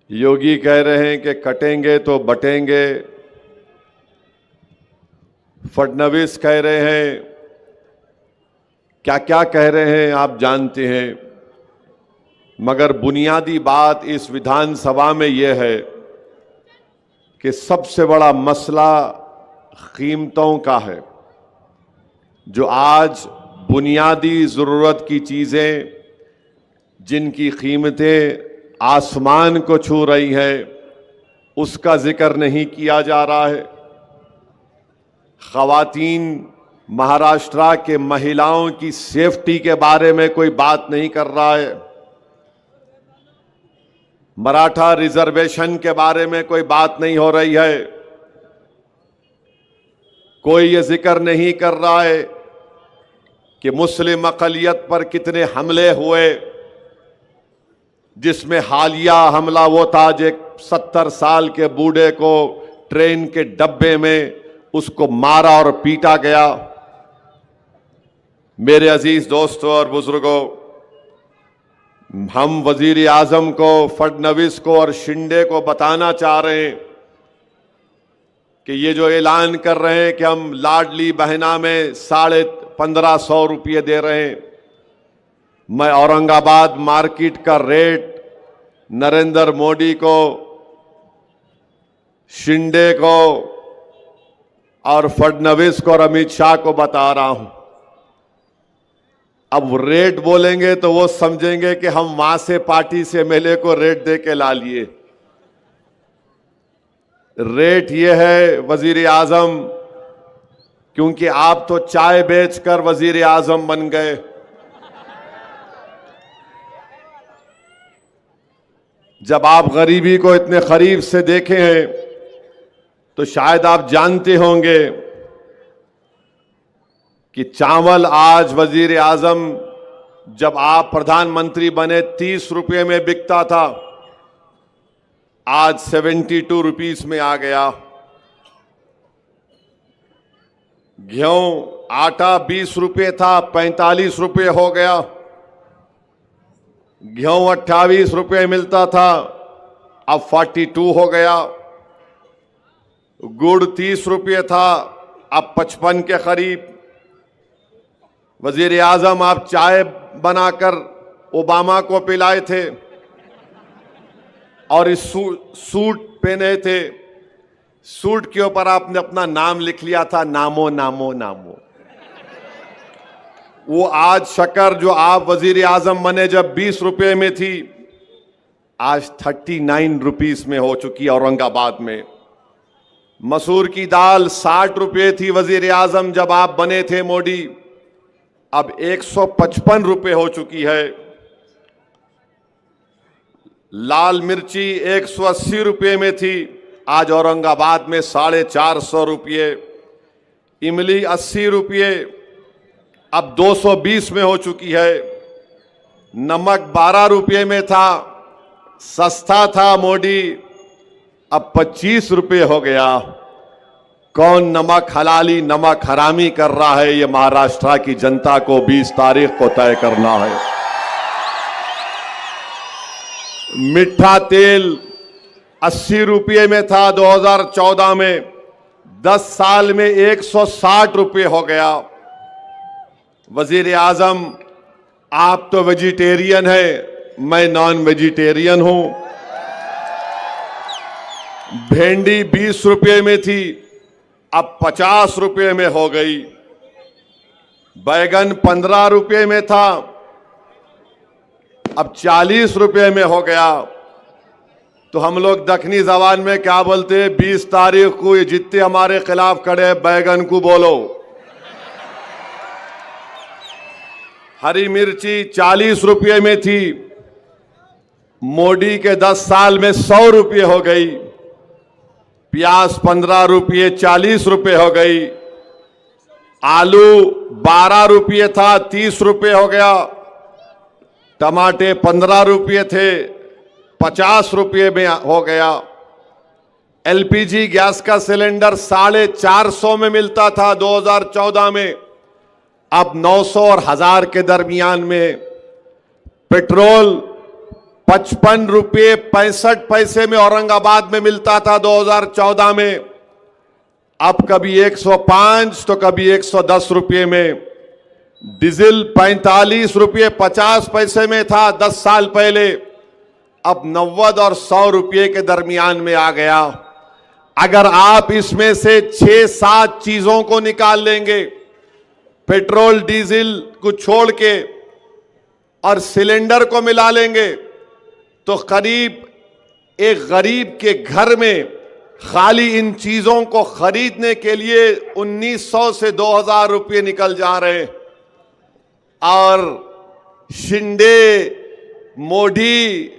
योगी कह रहे हैं कि कटेंगे तो बटेंगे, फडणवीस कह रहे हैं, क्या क्या कह रहे हैं आप जानते हैं। मगर बुनियादी बात इस विधानसभा में यह है कि सबसे बड़ा मसला कीमतों का है। जो आज बुनियादी ज़रूरत की चीज़ें जिनकी कीमतें आसमान को छू रही हैं, उसका जिक्र नहीं किया जा रहा है। ख़वातीन महाराष्ट्र के महिलाओं की सेफ्टी के बारे में कोई बात नहीं कर रहा है। मराठा रिजर्वेशन के बारे में कोई बात नहीं हो रही है। कोई ये जिक्र नहीं कर रहा है कि मुस्लिम अक़लियत पर कितने हमले हुए, जिसमें हालिया हमला वो था जो 70 साल के बूढ़े को ट्रेन के डब्बे में उसको मारा और पीटा गया। मेरे अजीज दोस्तों और बुजुर्गों, हम वजीर आजम को, फडणवीस को और शिंदे को बताना चाह रहे हैं कि ये जो ऐलान कर रहे हैं कि हम लाडली बहना में 1550 रुपये दे रहे हैं, मैं औरंगाबाद मार्केट का रेट नरेंद्र मोदी को, शिंदे को और फडणवीस को और अमित शाह को बता रहा हूं। अब रेट बोलेंगे तो वो समझेंगे कि हम वहां से पार्टी से एमएलए को रेट दे के ला लिए। रेट ये है वजीर आजम, क्योंकि आप तो चाय बेचकर वजीर आजम बन गए। जब आप गरीबी को इतने करीब से देखे हैं तो शायद आप जानते होंगे कि चावल आज वजीर आजम जब आप प्रधानमंत्री बने 30 रुपये में बिकता था, आज 72 रुपीस में आ गया। गेहूं आटा 20 रुपये था, 45 रुपये हो गया। गेहूं 28 रुपये मिलता था, अब 42 हो गया। गुड़ 30 रुपये था, अब 55 के करीब। वजीर आजम आप चाय बनाकर ओबामा को पिलाए थे और इस सूट पहने थे। सूट के ऊपर आपने अपना नाम लिख लिया था, नामो नामो नामो। वो आज शक्कर जो आप वजीर आजम बने जब 20 रुपये में थी, आज 39 रुपीस में हो चुकी है औरंगाबाद में। मसूर की दाल 60 रुपये थी वजीर आजम जब आप बने थे मोदी, अब 155 रुपये हो चुकी है। लाल मिर्ची 180 रुपये में थी, आज औरंगाबाद में 450 रुपये। इमली 80 रुपये, अब 220 में हो चुकी है। नमक 12 रुपये में था, सस्ता था मोदी, अब 25 रुपये हो गया। कौन नमक हलाली नमक हरामी कर रहा है, ये महाराष्ट्र की जनता को 20 तारीख को तय करना है। मीठा तेल 80 रुपये में था 2014 में, 10 साल में 160 रुपये हो गया। वजीर आजम आप तो वेजिटेरियन है, मैं नॉन वेजिटेरियन हूं। भिंडी 20 रुपये में थी, अब 50 रुपये में हो गई। बैगन 15 रुपये में था, अब 40 रुपये में हो गया। तो हम लोग दखनी जबान में क्या बोलते हैं, 20 तारीख को ये जितने हमारे खिलाफ खड़े बैगन को बोलो। हरी मिर्ची 40 रुपये में थी, मोदी के 10 साल में 100 रुपये हो गई। प्याज 15 रुपये 40 रुपये हो गई। आलू 12 रुपये था, 30 रुपये हो गया। टमाटे 15 रुपये थे, 50 रुपये में हो गया। एलपीजी गैस का सिलेंडर 450 में मिलता था 2014 में, अब 900 और 1000 के दरमियान में। पेट्रोल 55 रुपये 65 पैसे में औरंगाबाद में मिलता था 2014 में, अब कभी 105 तो कभी 110 रुपये में। डीजल 45 रुपये 50 पैसे में था 10 साल पहले, अब 90 और 100 रुपये के दरमियान में आ गया। अगर आप इसमें से 6-7 चीजों को निकाल लेंगे, पेट्रोल डीजल को छोड़ के और सिलेंडर को मिला लेंगे, तो करीब एक गरीब के घर में खाली इन चीजों को खरीदने के लिए 1900 से 2000 रुपये निकल जा रहे हैं। और शिंदे, मोदी,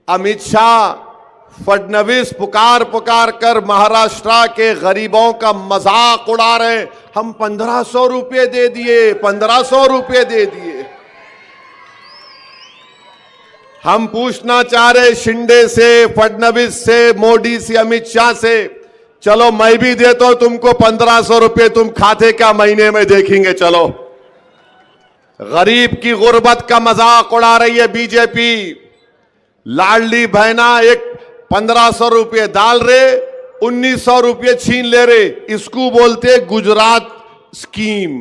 अमित शाह, फडणवीस पुकार कर महाराष्ट्र के गरीबों का मजाक उड़ा रहे हैं। हम 1500 रुपये दे दिए, 1500 रुपये दे दिए। हम पूछना चाह रहे शिंदे से, फडणवीस से, मोदी से, अमित शाह से, चलो मैं भी देता हूं तुमको 1500 रुपये, तुम खाते क्या महीने में देखेंगे। चलो, गरीब की गुर्बत का मजाक उड़ा रही है बीजेपी। लाडली बहना एक 1500 रुपये डाल रहे, 1900 रुपये छीन ले रहे। इसको बोलते गुजरात स्कीम।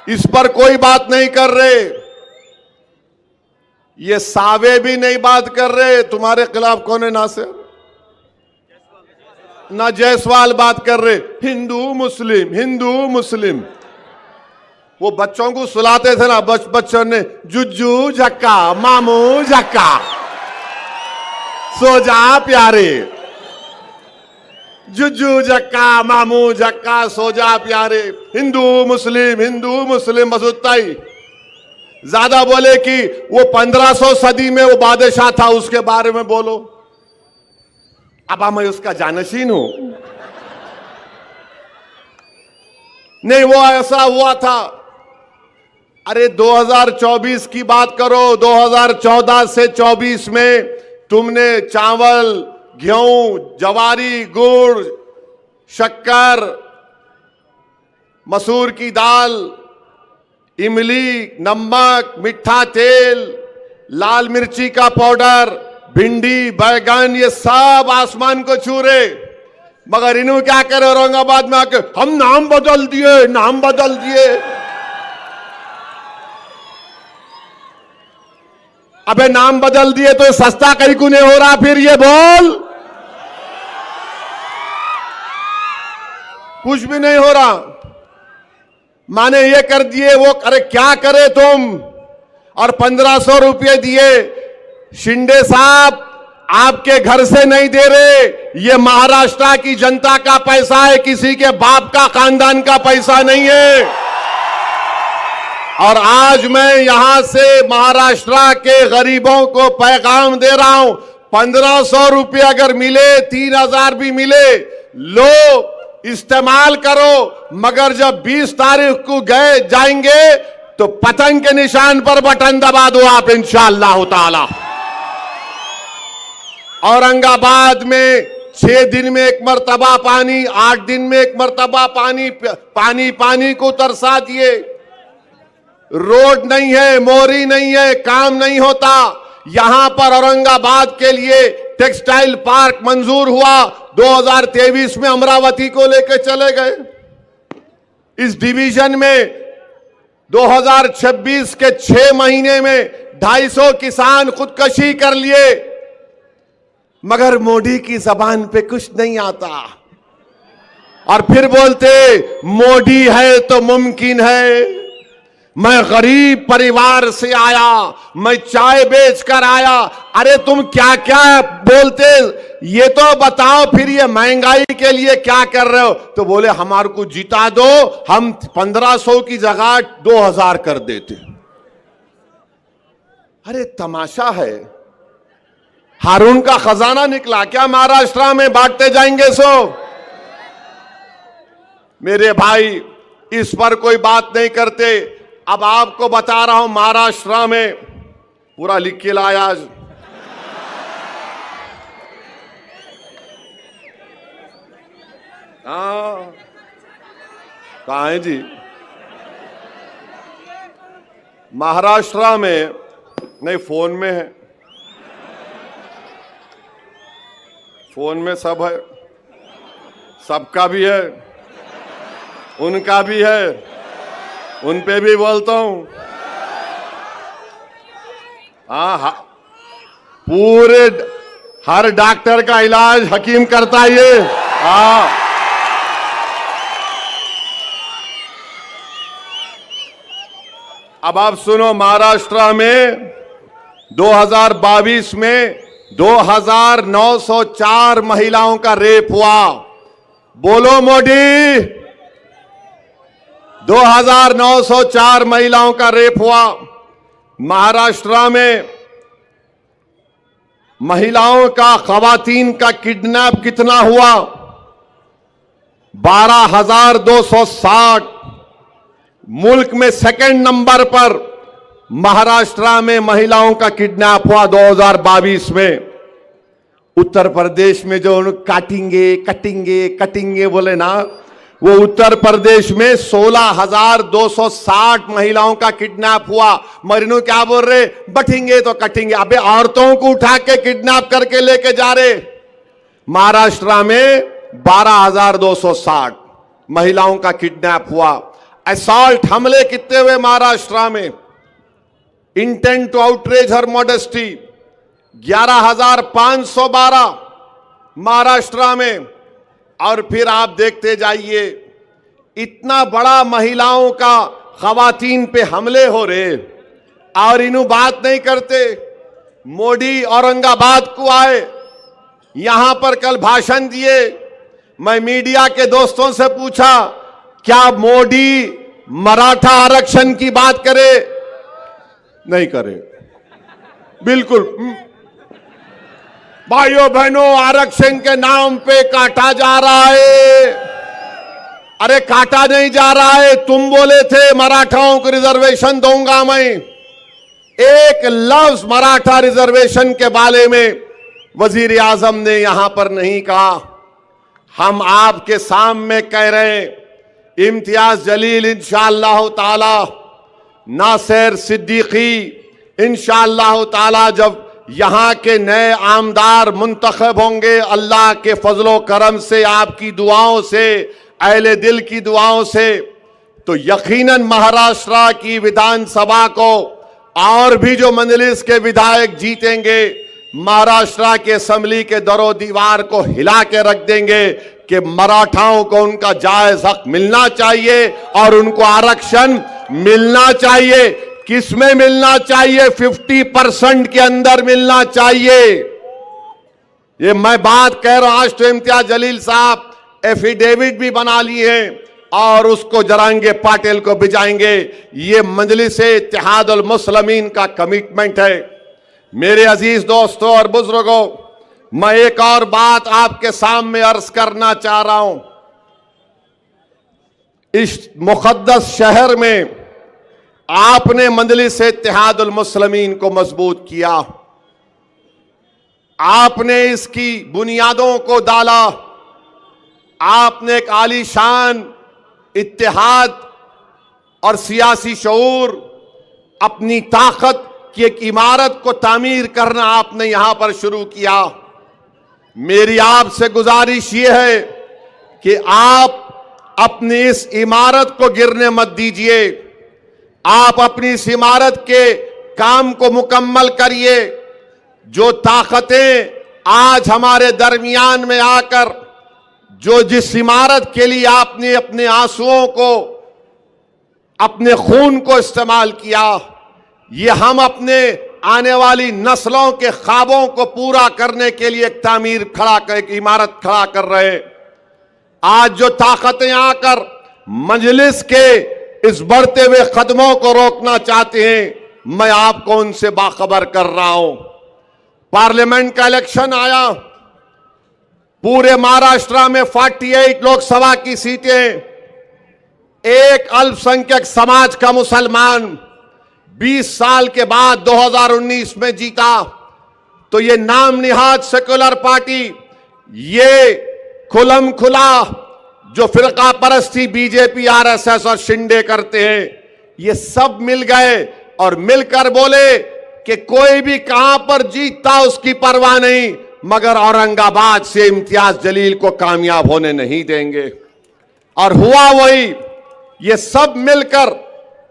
इस पर कोई बात नहीं कर रहे। ये सावे भी नहीं बात कर रहे। तुम्हारे खिलाफ कौन है नासिर? ना जायसवाल बात कर रहे। हिंदू मुस्लिम, हिंदू मुस्लिम। वो बच्चों को सुलाते थे ना, बच्चों ने जुज्जू झक्का, मामू झक्का सो जा प्यारे, जुजू जक्का मामू जक्का सो जा प्यारे। हिंदू मुस्लिम बस उतना ही। ज्यादा बोले कि वो 1500 सदी में वो बादशाह था, उसके बारे में बोलो। अब मैं उसका जानशीन हूं। नहीं, वो ऐसा हुआ था। अरे 2024 की बात करो, 2014 से 24 में तुमने चावल, गेहूं, जवारी, गुड़, शक्कर, मसूर की दाल, इमली, नमक, मीठा तेल, लाल मिर्ची का पाउडर, भिंडी, बैगन, ये सब आसमान को छू रहे। मगर इन्हों क्या करे औरंगाबाद में आके, हम नाम बदल दिए। अबे नाम बदल दिए तो सस्ता कहीं को नहीं हो रहा, फिर ये बोल। कुछ भी नहीं हो रहा। माने ये कर दिए, वो अरे क्या करे तुम। और 1500 रुपये दिए। शिंदे साहब आपके घर से नहीं दे रहे, ये महाराष्ट्र की जनता का पैसा है, किसी के बाप का खानदान का पैसा नहीं है। और आज मैं यहां से महाराष्ट्र के गरीबों को पैगाम दे रहा हूं, 1500 रुपये अगर मिले, 3000 भी मिले, लो इस्तेमाल करो। मगर जब 20 तारीख को गए जाएंगे तो पतंग के निशान पर बटन दबा दो आप, इंशाअल्लाह ताला। औरंगाबाद में 6 दिन में एक मर्तबा पानी, 8 दिन में एक मर्तबा पानी को तरसा दिए। रोड नहीं है, मोरी नहीं है, काम नहीं होता। यहां पर औरंगाबाद के लिए टेक्सटाइल पार्क मंजूर हुआ, 2023 में अमरावती को लेकर चले गए। इस डिवीजन में 2026 के 6 महीने में 250 किसान खुदकशी कर लिए। मगर मोदी की जबान पे कुछ नहीं आता। और फिर बोलते मोदी है तो मुमकिन है। मैं गरीब परिवार से आया, मैं चाय बेचकर आया। अरे तुम क्या क्या बोलते, ये तो बताओ फिर ये महंगाई के लिए क्या कर रहे हो। तो बोले हमारे को जिता दो, हम 1500 की जगह 2000 कर देते। अरे तमाशा है। हारून का खजाना निकला क्या महाराष्ट्र में, बांटते जाएंगे सो। मेरे भाई इस पर कोई बात नहीं करते। अब आपको बता रहा हूं, महाराष्ट्र में पूरा लिख के लाया आज। कहां है जी? महाराष्ट्र में नहीं, फोन में है। फोन में सब है, सबका भी है, उनका भी है, उन पे भी बोलता हूं। हाँ, पूरे हर डॉक्टर का इलाज हकीम करता है ये। हाँ, अब आप सुनो, महाराष्ट्र में 2022 में 2904 महिलाओं का रेप हुआ। बोलो मोदी, 2904 महिलाओं का रेप हुआ। महाराष्ट्र में महिलाओं का, खवातीन का किडनैप कितना हुआ? 12,260। मुल्क में सेकंड नंबर पर महाराष्ट्र में महिलाओं का किडनैप हुआ 2022 में। उत्तर प्रदेश में जो कटेंगे बोले ना, वो उत्तर प्रदेश में 16,260 महिलाओं का किडनैप हुआ। मरीनू क्या बोल रहे, बटेंगे तो कटेंगे। अबे औरतों को उठा के किडनैप करके लेके जा रहे। महाराष्ट्र में 12,260 महिलाओं का किडनैप हुआ। असॉल्ट हमले कितने हुए महाराष्ट्र में? Intent to outrage her modesty 11,512 Maharashtra में। और फिर आप देखते जाइए, इतना बड़ा महिलाओं का, खवातीन पे हमले हो रहे और इन्हों बात नहीं करते। मोदी औरंगाबाद को आए,
यहां पर कल भाषण दिए। मैं मीडिया के दोस्तों से पूछा, क्या मोदी मराठा आरक्षण की बात करे? नहीं करे, बिल्कुल। भाइयों बहनों, आरक्षण के नाम पे काटा जा रहा है। अरे काटा नहीं जा रहा है, तुम बोले थे मराठाओं को रिजर्वेशन दूंगा मैं। एक लफ्ज मराठा रिजर्वेशन के बारे में वजीर आजम ने यहां पर नहीं कहा। हम आपके सामने कह रहे हैं, इम्तियाज जलील इंशाअल्लाह ताला, नासिर सिद्दीकी इंशाअल्लाह ताला जब यहां के नए आमदार मुंतखब होंगे, अल्लाह के फजलो करम से, आपकी दुआओं से, अहले दिल की दुआओं से, तो यकीनन महाराष्ट्र की विधानसभा को और भी जो मजलिस के विधायक जीतेंगे, महाराष्ट्र के असेंबली के दरो दीवार को हिला के रख देंगे कि मराठाओं को उनका जायज हक मिलना चाहिए और उनको आरक्षण मिलना चाहिए। किसमें मिलना चाहिए? 50% के अंदर मिलना चाहिए। ये मैं बात कह रहा हूं। आज तो इम्तियाज जलील साहब एफिडेविट भी बना लिए हैं और उसको जरांगे पाटिल को भिजाएंगे। ये मजलिस-ए इत्तेहादुल मुस्लिमीन का कमिटमेंट है। मेरे अजीज दोस्तों और बुजुर्गों, मैं एक और बात आपके सामने अर्ज करना चाह रहा हूं। इस मुकद्दस शहर में आपने मजलिस-ए इत्तेहादुल मुस्लिमीन को मजबूत किया, आपने इसकी बुनियादों को डाला, आपने एक आलीशान इत्तेहाद और सियासी शऊर, अपनी ताकत की एक इमारत को तामीर करना आपने यहां पर शुरू किया। मेरी आपसे गुजारिश ये है कि आप अपनी इस इमारत को गिरने मत दीजिए। आप अपनी इस इमारत के काम को मुकम्मल करिए। जो ताकतें आज हमारे दरमियान में आकर जो जिस इमारत के लिए आपने अपने आंसुओं को, अपने खून को इस्तेमाल किया, ये हम अपने आने वाली नस्लों के ख्वाबों को पूरा करने के लिए एक तामीर खड़ा कर, एक इमारत खड़ा कर रहे हैं। आज जो ताकतें आकर मजलिस के इस बढ़ते हुए कदमों को रोकना चाहते हैं, मैं आपको उनसे बाखबर कर रहा हूं। पार्लियामेंट का इलेक्शन आया, पूरे महाराष्ट्र में 48 लोकसभा की सीटें एक अल्पसंख्यक समाज का मुसलमान 20 साल के बाद 2019 में जीता। तो ये नाम निहाद सेकुलर पार्टी, ये खुलम खुला जो फिरका परस्ती बीजेपी, आरएसएस और शिंदे करते हैं, ये सब मिल गए और मिलकर बोले कि कोई भी कहां पर जीतता उसकी परवाह नहीं, मगर औरंगाबाद से इम्तियाज जलील को कामयाब होने नहीं देंगे। और हुआ वही, ये सब मिलकर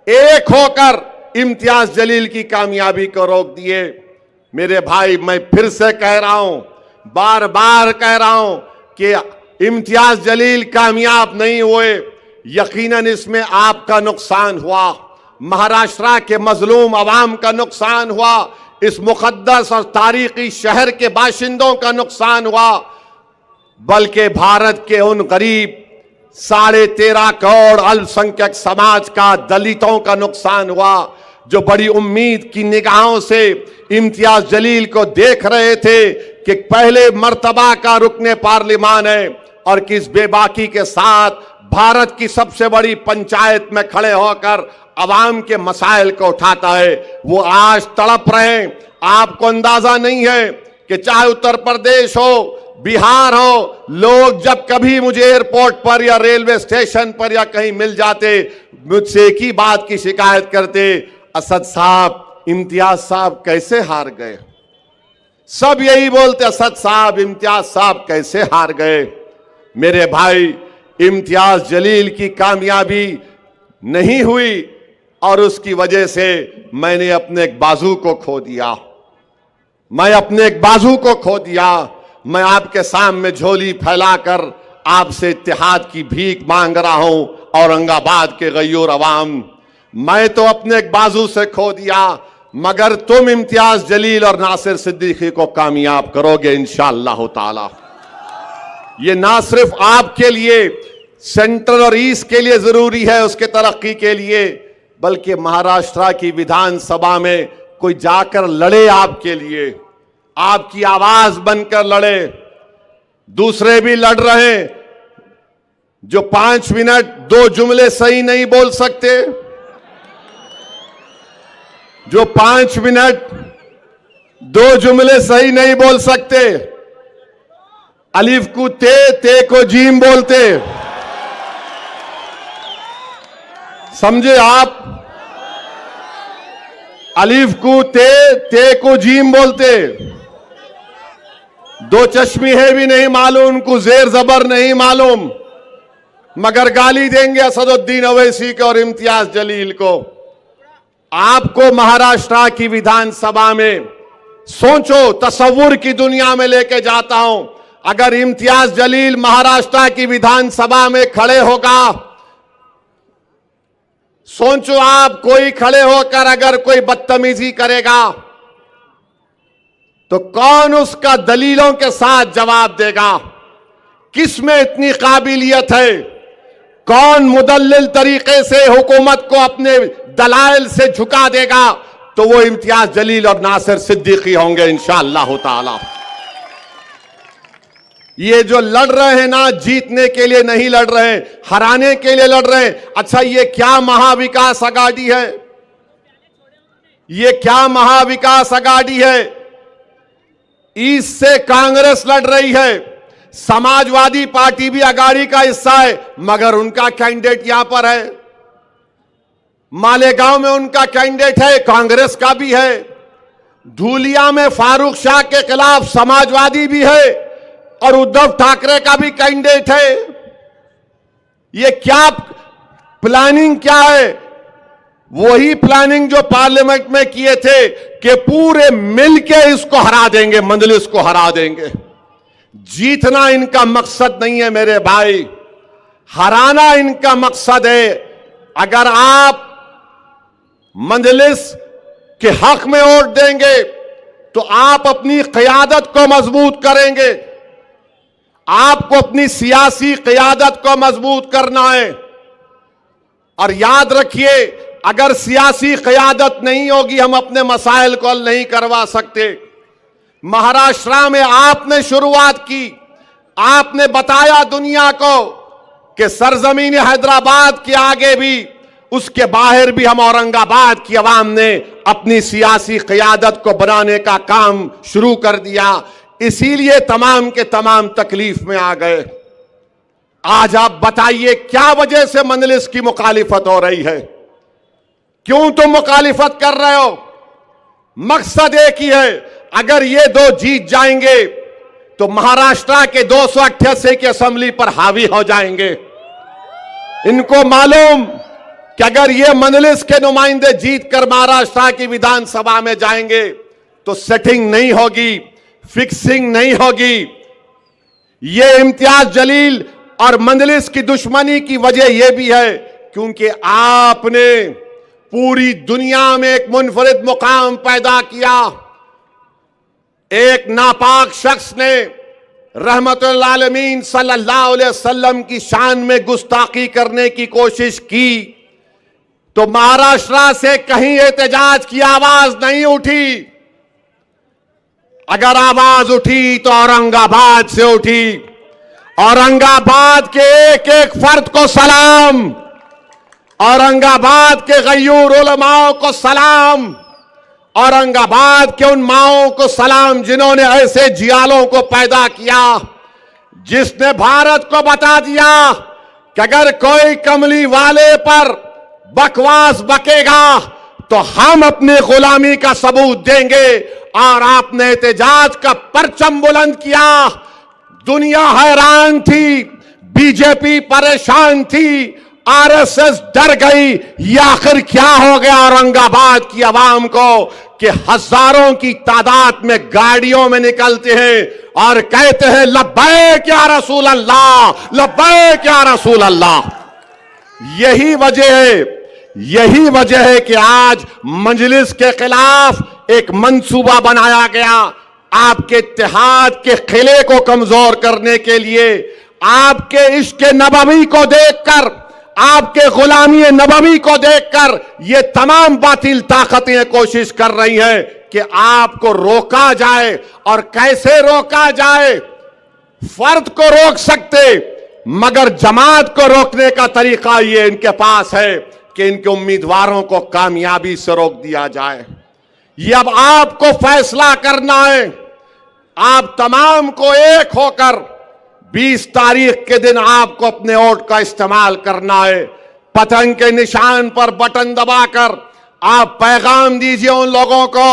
एक होकर इम्तियाज जलील की कामयाबी को रोक दिए। मेरे भाई, मैं फिर से कह रहा हूं, बार बार कह रहा हूं कि इम्तियाज जलील कामयाब नहीं हुए। यकीनन इसमें आपका नुकसान हुआ, महाराष्ट्र के मजलूम अवाम का नुकसान हुआ, इस मुकद्दस और तारीखी शहर के बाशिंदों का नुकसान हुआ, बल्कि भारत के उन गरीब 13.5 करोड़ अल्पसंख्यक समाज का, दलितों का नुकसान हुआ, जो बड़ी उम्मीद की निगाहों से इम्तियाज जलील को देख रहे थे कि पहले मर्तबा का रुकने पार्लियामान है और किस बेबाकी के साथ भारत की सबसे बड़ी पंचायत में खड़े होकर अवाम के मसाइल को उठाता है। वो आज तड़प रहे हैं। आपको अंदाजा नहीं है कि चाहे उत्तर प्रदेश हो, बिहार हो, लोग जब कभी मुझे एयरपोर्ट पर या रेलवे स्टेशन पर या कहीं मिल जाते, मुझसे एक ही बात की शिकायत करते, असद साहब, इम्तियाज साहब कैसे हार गए। सब यही बोलते, असद साहब, इम्तियाज साहब कैसे हार गए। मेरे भाई, इम्तियाज जलील की कामयाबी नहीं हुई और उसकी वजह से मैंने अपने एक बाजू को खो दिया। मैं अपने एक बाजू को खो दिया। मैं आपके सामने झोली फैलाकर आपसे इत्तेहाद की भीख मांग रहा हूं, औरंगाबाद के गयूर अवाम। मैं तो अपने एक बाजू से खो दिया, मगर तुम इम्तियाज जलील और नासिर सिद्दीकी को कामयाब करोगे इंशाअल्लाह ताला। ये ना सिर्फ आपके लिए, सेंट्रल और ईस्ट के लिए जरूरी है, उसके तरक्की के लिए, बल्कि महाराष्ट्र की विधानसभा में कोई जाकर लड़े आपके लिए, आपकी आवाज बनकर लड़े। दूसरे भी लड़ रहे हैं जो 5 मिनट 2 जुमले सही नहीं बोल सकते, जो 5 मिनट 2 जुमले सही नहीं बोल सकते, अलिफ को ते को जीम बोलते, समझे आप? अलिफ को ते को जीम बोलते। 2 चश्मी है भी नहीं मालूम, उनको जेर जबर नहीं मालूम, मगर गाली देंगे असदुद्दीन ओवैसी को और इम्तियाज जलील को। आपको महाराष्ट्र की विधानसभा में सोचो, तसव्वुर की दुनिया में लेके जाता हूं। अगर इम्तियाज जलील महाराष्ट्र की विधानसभा में खड़े होगा, सोचो आप, कोई खड़े होकर अगर कोई बदतमीजी करेगा तो कौन उसका दलीलों के साथ जवाब देगा? किस में इतनी काबिलियत है? कौन मुदल्लिल तरीके से हुकूमत को अपने दलाइल से झुका देगा? तो वो इम्तियाज जलील और नासिर सिद्दीकी होंगे इंशाअल्लाह ताला। ये जो लड़ रहे हैं ना, जीतने के लिए नहीं लड़ रहे हैं, हराने के लिए लड़ रहे हैं। अच्छा, ये क्या महाविकास अघाड़ी है? ये क्या महाविकास अघाड़ी है? ईस्ट से कांग्रेस लड़ रही है, समाजवादी पार्टी भी अघाड़ी का हिस्सा है, मगर उनका कैंडिडेट यहां पर है। मालेगांव में उनका कैंडिडेट है, कांग्रेस का भी है। धूलिया में फारूक शाह के खिलाफ समाजवादी भी है और उद्धव ठाकरे का भी कैंडिडेट है। ये क्या प्लानिंग क्या है? वही प्लानिंग जो पार्लियामेंट में किए थे कि पूरे मिलके इसको हरा देंगे, मंजलिस को हरा देंगे। जीतना इनका मकसद नहीं है मेरे भाई, हराना इनका मकसद है। अगर आप मंजलिस के हक में वोट देंगे तो आप अपनी क़यादत को मजबूत करेंगे। आपको अपनी सियासी क़यादत को मजबूत करना है। और याद रखिए, अगर सियासी क़यादत नहीं होगी, हम अपने मसाइल को हल नहीं करवा सकते। महाराष्ट्र में आपने शुरुआत की, आपने बताया दुनिया को कि सरजमीन हैदराबाद के आगे भी, उसके बाहर भी हम औरंगाबाद की आवाम ने अपनी सियासी क़यादत को बनाने का काम शुरू कर दिया। इसीलिए तमाम के तमाम तकलीफ में आ गए। आज आप बताइए, क्या वजह से मंजलिस की मुखालिफत हो रही है? क्यों तुम मुखालिफत कर रहे हो? मकसद एक ही है, अगर ये 2 जीत जाएंगे तो महाराष्ट्र के 288 की असेंबली पर हावी हो जाएंगे। इनको मालूम कि अगर ये मंजलिस के नुमाइंदे जीत कर महाराष्ट्र की विधानसभा में जाएंगे तो सेटिंग नहीं होगी, फिक्सिंग नहीं होगी। ये इम्तियाज जलील और मंजलिस की दुश्मनी की वजह यह भी है क्योंकि आपने पूरी दुनिया में एक मुनफरिद मुकाम पैदा किया। एक नापाक शख्स ने रहमतुल आलमीन सल्लल्लाहु अलैहि वसल्लम की शान में गुस्ताखी करने की कोशिश की तो महाराष्ट्र से कहीं एहतजाज की आवाज नहीं उठी। अगर आवाज उठी तो औरंगाबाद से उठी। औरंगाबाद के एक एक फर्द को सलाम, औरंगाबाद के गयूर उलमाओं को सलाम, औरंगाबाद के उन माओं को सलाम जिन्होंने ऐसे जियालों को पैदा किया, जिसने भारत को बता दिया कि अगर कोई कमली वाले पर बकवास बकेगा तो हम अपनी गुलामी का सबूत देंगे। और आपने एहतजाज का परचम बुलंद किया। दुनिया हैरान थी, बीजेपी परेशान थी, आरएसएस डर गई। ये आखिर क्या हो गया औरंगाबाद की आवाम को कि हजारों की तादाद में गाड़ियों में निकलते हैं और कहते हैं लब्बैक या रसूल अल्लाह, लब्बैक या रसूल अल्लाह। यही वजह है यही वजह है कि आज मजलिस के खिलाफ एक मंसूबा बनाया गया, आपके इत्तेहाद के किले को कमजोर करने के लिए। आपके इश्क नबवी को देखकर, आपके गुलामी नबवी को देखकर ये तमाम बातिल ताकतें कोशिश कर रही हैं कि आपको रोका जाए। और कैसे रोका जाए? फर्द को रोक सकते, मगर जमात को रोकने का तरीका ये इनके पास है कि इनके उम्मीदवारों को कामयाबी से रोक दिया जाए। ये अब आपको फैसला करना है। आप तमाम को एक होकर 20 तारीख के दिन आपको अपने वोट का इस्तेमाल करना है। पतंग के निशान पर बटन दबाकर आप पैगाम दीजिए उन लोगों को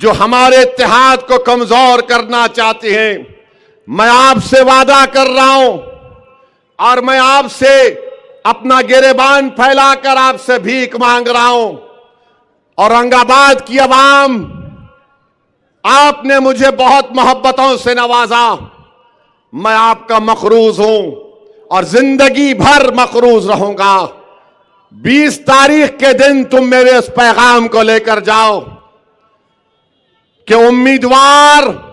जो हमारे इत्तेहाद को कमजोर करना चाहते हैं। मैं आपसे वादा कर रहा हूं और मैं आपसे अपना गिरेबान फैलाकर आपसे भीख मांग रहा हूं। औरंगाबाद की आवाम, आपने मुझे बहुत मोहब्बतों से नवाजा। मैं आपका मखरूज हूं और जिंदगी भर मखरूज रहूंगा। 20 तारीख के दिन तुम मेरे इस पैगाम को लेकर जाओ कि उम्मीदवार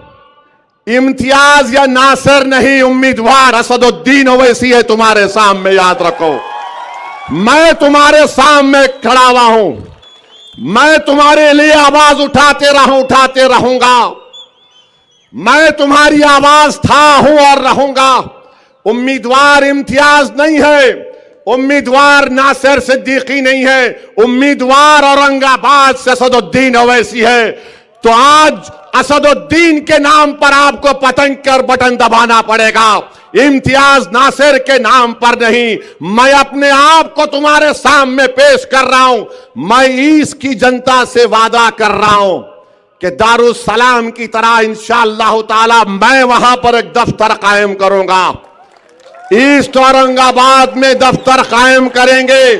इम्तियाज या नासिर नहीं, उम्मीदवार असदुद्दीन ओवैसी है तुम्हारे सामने, याद रखो। मैं तुम्हारे सामने खड़ा हुआ हूं, मैं तुम्हारे लिए आवाज उठाते रहूंगा। मैं तुम्हारी आवाज था, हूं और रहूंगा। उम्मीदवार इम्तियाज नहीं है, उम्मीदवार नासिर सिद्दीकी नहीं है, उम्मीदवार औरंगाबाद से असदुद्दीन ओवैसी है। तो आज असदुद्दीन के नाम पर आपको पतंग कर बटन दबाना पड़ेगा, इम्तियाज नासिर के नाम पर नहीं। मैं अपने आप को तुम्हारे सामने पेश कर रहा हूं। मैं ईस्ट की जनता से वादा कर रहा हूं कि दारुस्सलाम की तरह इंशाअल्लाह ताला मैं वहां पर एक दफ्तर कायम करूंगा। ईस्ट औरंगाबाद में दफ्तर कायम करेंगे।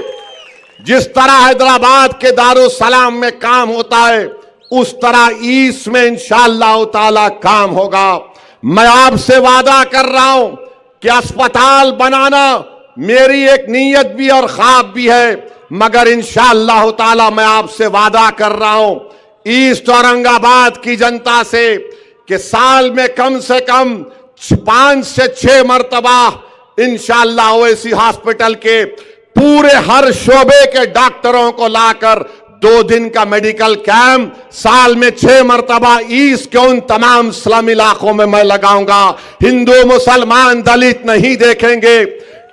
जिस तरह हैदराबाद के दारुस्सलाम में काम होता है, उस तरह ईस्ट में इंशाअल्लाह ताला काम होगा। मैं आपसे वादा कर रहा हूं कि अस्पताल बनाना मेरी एक नीयत भी और ख्वाब भी है, मगर इंशाअल्लाह ताला मैं आपसे वादा कर रहा हूं ईस्ट औरंगाबाद की जनता से कि साल में कम से कम 5 से 6 मरतबा इंशाअल्लाह ओवैसी हॉस्पिटल के पूरे हर शोबे के डॉक्टरों को लाकर 2 दिन का मेडिकल कैंप साल में 6 मरतबा ईस्ट के उन तमाम स्लम इलाकों में मैं लगाऊंगा। हिंदू मुसलमान दलित नहीं देखेंगे।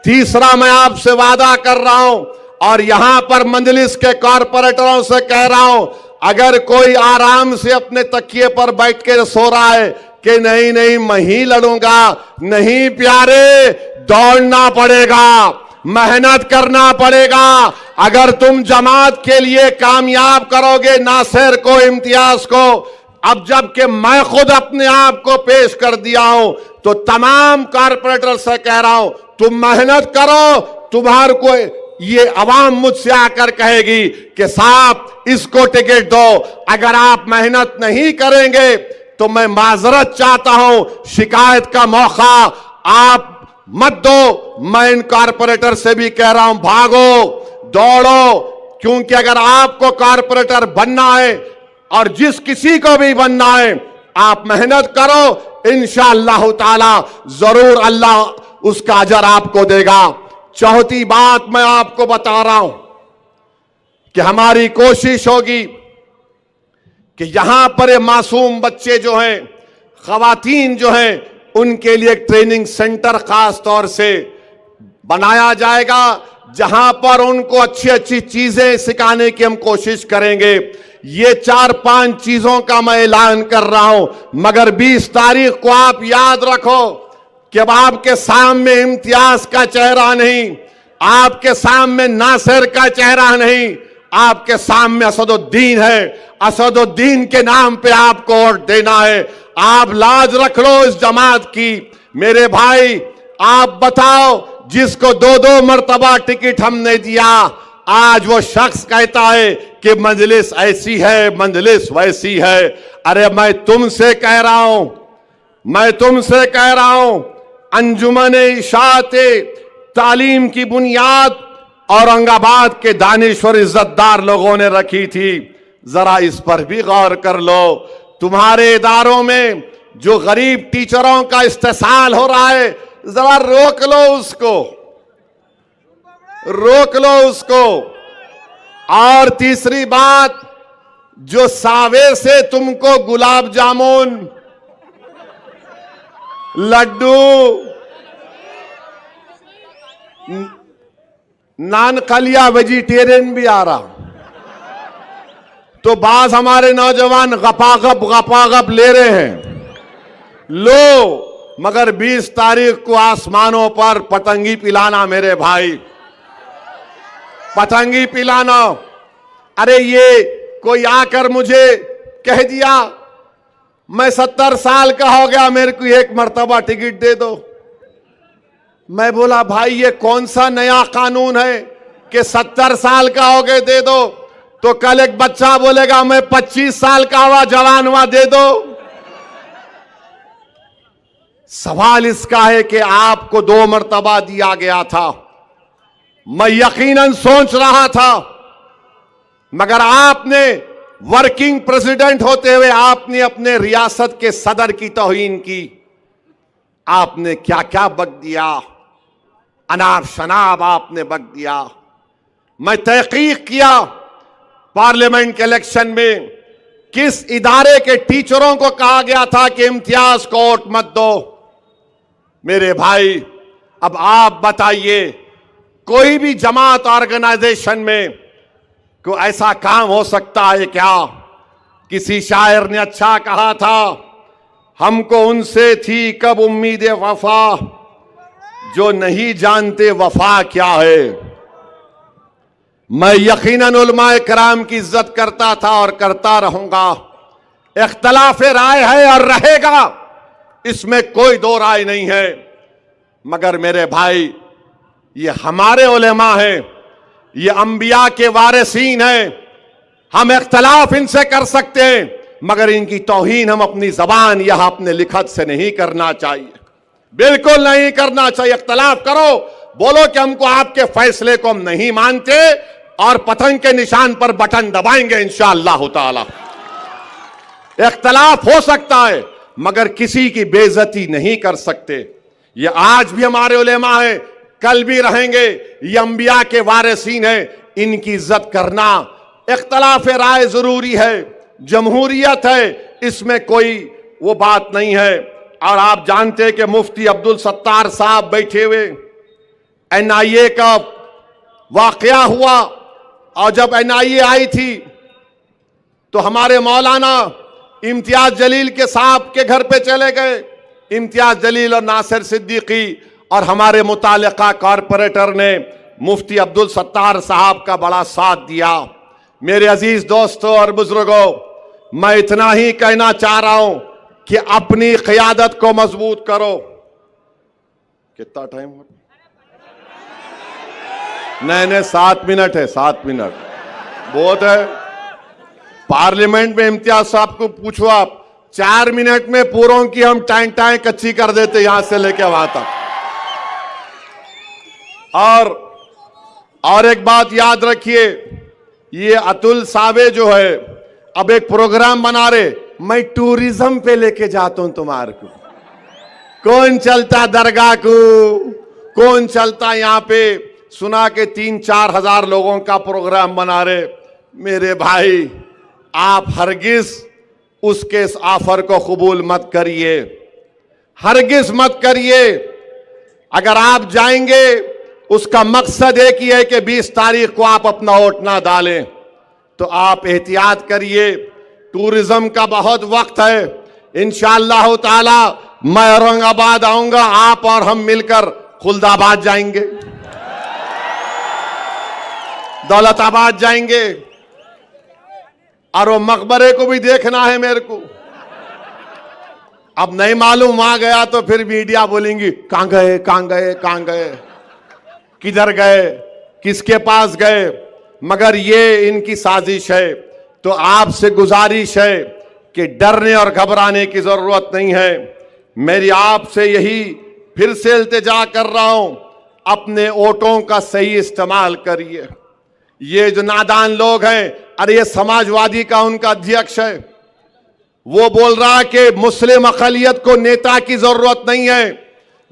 तीसरा, मैं आपसे वादा कर रहा हूं और यहां पर मजलिस के कॉरपोरेटरों से कह रहा हूं, अगर कोई आराम से अपने तकिए पर बैठ के सो रहा है कि नहीं मैं ही लड़ूंगा, नहीं प्यारे, दौड़ना पड़ेगा, मेहनत करना पड़ेगा। अगर तुम जमात के लिए कामयाब करोगे नासिर को, इम्तियाज को, अब जबकि मैं खुद अपने आप को पेश कर दिया हूं, तो तमाम कारपोरेटर से कह रहा हूं तुम मेहनत करो। तुम्हारे को ये अवाम मुझसे आकर कहेगी कि साहब इसको टिकट दो। अगर आप मेहनत नहीं करेंगे तो मैं माजरत चाहता हूं, शिकायत का मौका आप मत दो। मैं इन कारपोरेटर से भी कह रहा हूं, भागो, दौड़ो, क्योंकि अगर आपको कारपोरेटर बनना है और जिस किसी को भी बनना है, आप मेहनत करो, इंशाअल्लाह ताला जरूर अल्लाह उसका अजर आपको देगा। चौथी बात मैं आपको बता रहा हूं कि हमारी कोशिश होगी कि यहां पर ये मासूम बच्चे जो हैं, खवातीन जो हैं, उनके लिए एक ट्रेनिंग सेंटर खास तौर से बनाया जाएगा, जहां पर उनको अच्छी अच्छी चीजें सिखाने की हम कोशिश करेंगे। ये 4-5 चीजों का मैं ऐलान कर रहा हूं, मगर 20 तारीख को आप याद रखो कि अब आपके सामने इम्तियाज का चेहरा नहीं, आपके सामने नासिर का चेहरा नहीं, आपके सामने असदुद्दीन है। असदुद्दीन के नाम पे आपको वोट देना है। आप लाज रख लो इस जमात की। मेरे भाई, आप बताओ, जिसको 2-2 मरतबा टिकट हमने दिया, आज वो शख्स कहता है कि मजलिस ऐसी है, मजलिस वैसी है। अरे मैं तुमसे कह रहा हूं, अंजुमन इशाअत तालीम की बुनियाद औरंगाबाद के दानिश्वर इज्जतदार लोगों ने रखी थी। जरा इस पर भी गौर कर लो। तुम्हारे इदारों में जो गरीब टीचरों का इस्तेसाल हो रहा है, जरा रोक लो उसको, रोक लो उसको। और तीसरी बात, जो सावे से तुमको गुलाब जामुन, लड्डू, नान खलिया वेजिटेरियन भी आ रहा, तो बाज हमारे नौजवान गपागप ले रहे हैं। लो, मगर 20 तारीख को आसमानों पर पतंगी पिलाना मेरे भाई, पतंगी पिलाना। अरे ये कोई आकर मुझे कह दिया मैं 70 साल का हो गया, मेरे को एक मर्तबा टिकट दे दो। मैं बोला भाई ये कौन सा नया कानून है कि 70 साल का हो गए दे दो? तो कल एक बच्चा बोलेगा मैं 25 साल का हुआ, जवान हुआ, दे दो। सवाल इसका है कि आपको 2 मर्तबा दिया गया था। मैं यकीनन सोच रहा था, मगर आपने वर्किंग प्रेसिडेंट होते हुए आपने अपने रियासत के सदर की तौहीन की। आपने क्या क्या बक दिया, अनाब शनाब आपने बक दिया। मैं तहकीक किया पार्लियामेंट के इलेक्शन में किस इदारे के टीचरों को कहा गया था कि इम्तियाज कोर्ट मत दो। मेरे भाई, अब आप बताइए, कोई भी जमात ऑर्गेनाइजेशन में को ऐसा काम हो सकता है क्या? किसी शायर ने अच्छा कहा था, हमको उनसे थी कब उम्मीद वफा, जो नहीं जानते वफा क्या है। मैं यकीनन उलमाए कराम की इज्जत करता था और करता रहूंगा। इख्तलाफ राय है और रहेगा, इसमें कोई दो राय नहीं है। मगर मेरे भाई, ये हमारे उलेमा हैं, ये अंबिया के वारिसीन हैं। हम इख्तलाफ इनसे कर सकते हैं, मगर इनकी तौहीन हम अपनी जबान या अपने लिखत से नहीं करना चाहिए, बिल्कुल नहीं करना चाहिए। इख्तलाफ करो, बोलो कि हमको आपके फैसले को हम नहीं मानते और पतंग के निशान पर बटन दबाएंगे इंशाअल्लाह ताला। इख्तलाफ हो सकता है, मगर किसी की बेइज्जती नहीं कर सकते। ये आज भी हमारे उलेमा हैं, कल भी रहेंगे। ये अंबिया के वारिसीन हैं, इनकी इज्जत करना। इख्तलाफ राय जरूरी है, जमहूरियत है, इसमें कोई वो बात नहीं है। और आप जानते हैं कि मुफ्ती अब्दुल सत्तार साहब बैठे हुए, NIA का वाकया हुआ, और जब NIA आई थी तो हमारे मौलाना इम्तियाज जलील के साहब के घर पे चले गए। इम्तियाज जलील और नासिर सिद्दीकी और हमारे मुतालिका कॉरपोरेटर ने मुफ्ती अब्दुल सत्तार साहब का बड़ा साथ दिया। मेरे अजीज दोस्तों और बुजुर्गों, मैं इतना ही कहना चाह रहा हूं कि अपनी क़यादत को मजबूत करो। कितना टाइम हो? नहीं, 7 मिनट है, 7 मिनट बहुत है। पार्लियामेंट में इम्तियाज साहब को पूछो आप, 4 मिनट में पूरों की हम टाइम कच्ची कर देते यहां से लेके वहां तक। और एक बात याद रखिए, ये अतुल सावे जो है अब एक प्रोग्राम बना रहे, मैं टूरिज्म पे लेके जाता हूं तुम्हारे को। कौन चलता दरगाह को, कौन चलता यहां पे, सुना के 3-4 हजार लोगों का प्रोग्राम बना रहे। मेरे भाई, आप हरगिज उसके इस ऑफर को कबूल मत करिए, हरगिज मत करिए। अगर आप जाएंगे, उसका मकसद एक ही है कि 20 तारीख को आप अपना वोट ना डालें, तो आप एहतियात करिए। टूरिज्म का बहुत वक्त है। इंशाअल्लाह ताला मैं औरंगाबाद आऊंगा, आप और हम मिलकर खुलदाबाद जाएंगे, दौलताबाद जाएंगे, और वो मकबरे को भी देखना है मेरे को। अब नहीं मालूम, वहां गया तो फिर मीडिया बोलेंगी कहां गए, कहां गए, कहां गए, किधर गए, किसके पास गए। मगर ये इनकी साजिश है। तो आपसे गुजारिश है कि डरने और घबराने की जरूरत नहीं है। मेरी आपसे यही फिर से इल्तिजा कर रहा हूं अपने वोटों का सही इस्तेमाल करिए। ये जो नादान लोग हैं, अरे ये समाजवादी का उनका अध्यक्ष है, वो बोल रहा है कि मुस्लिम अक़लियत को नेता की जरूरत नहीं है।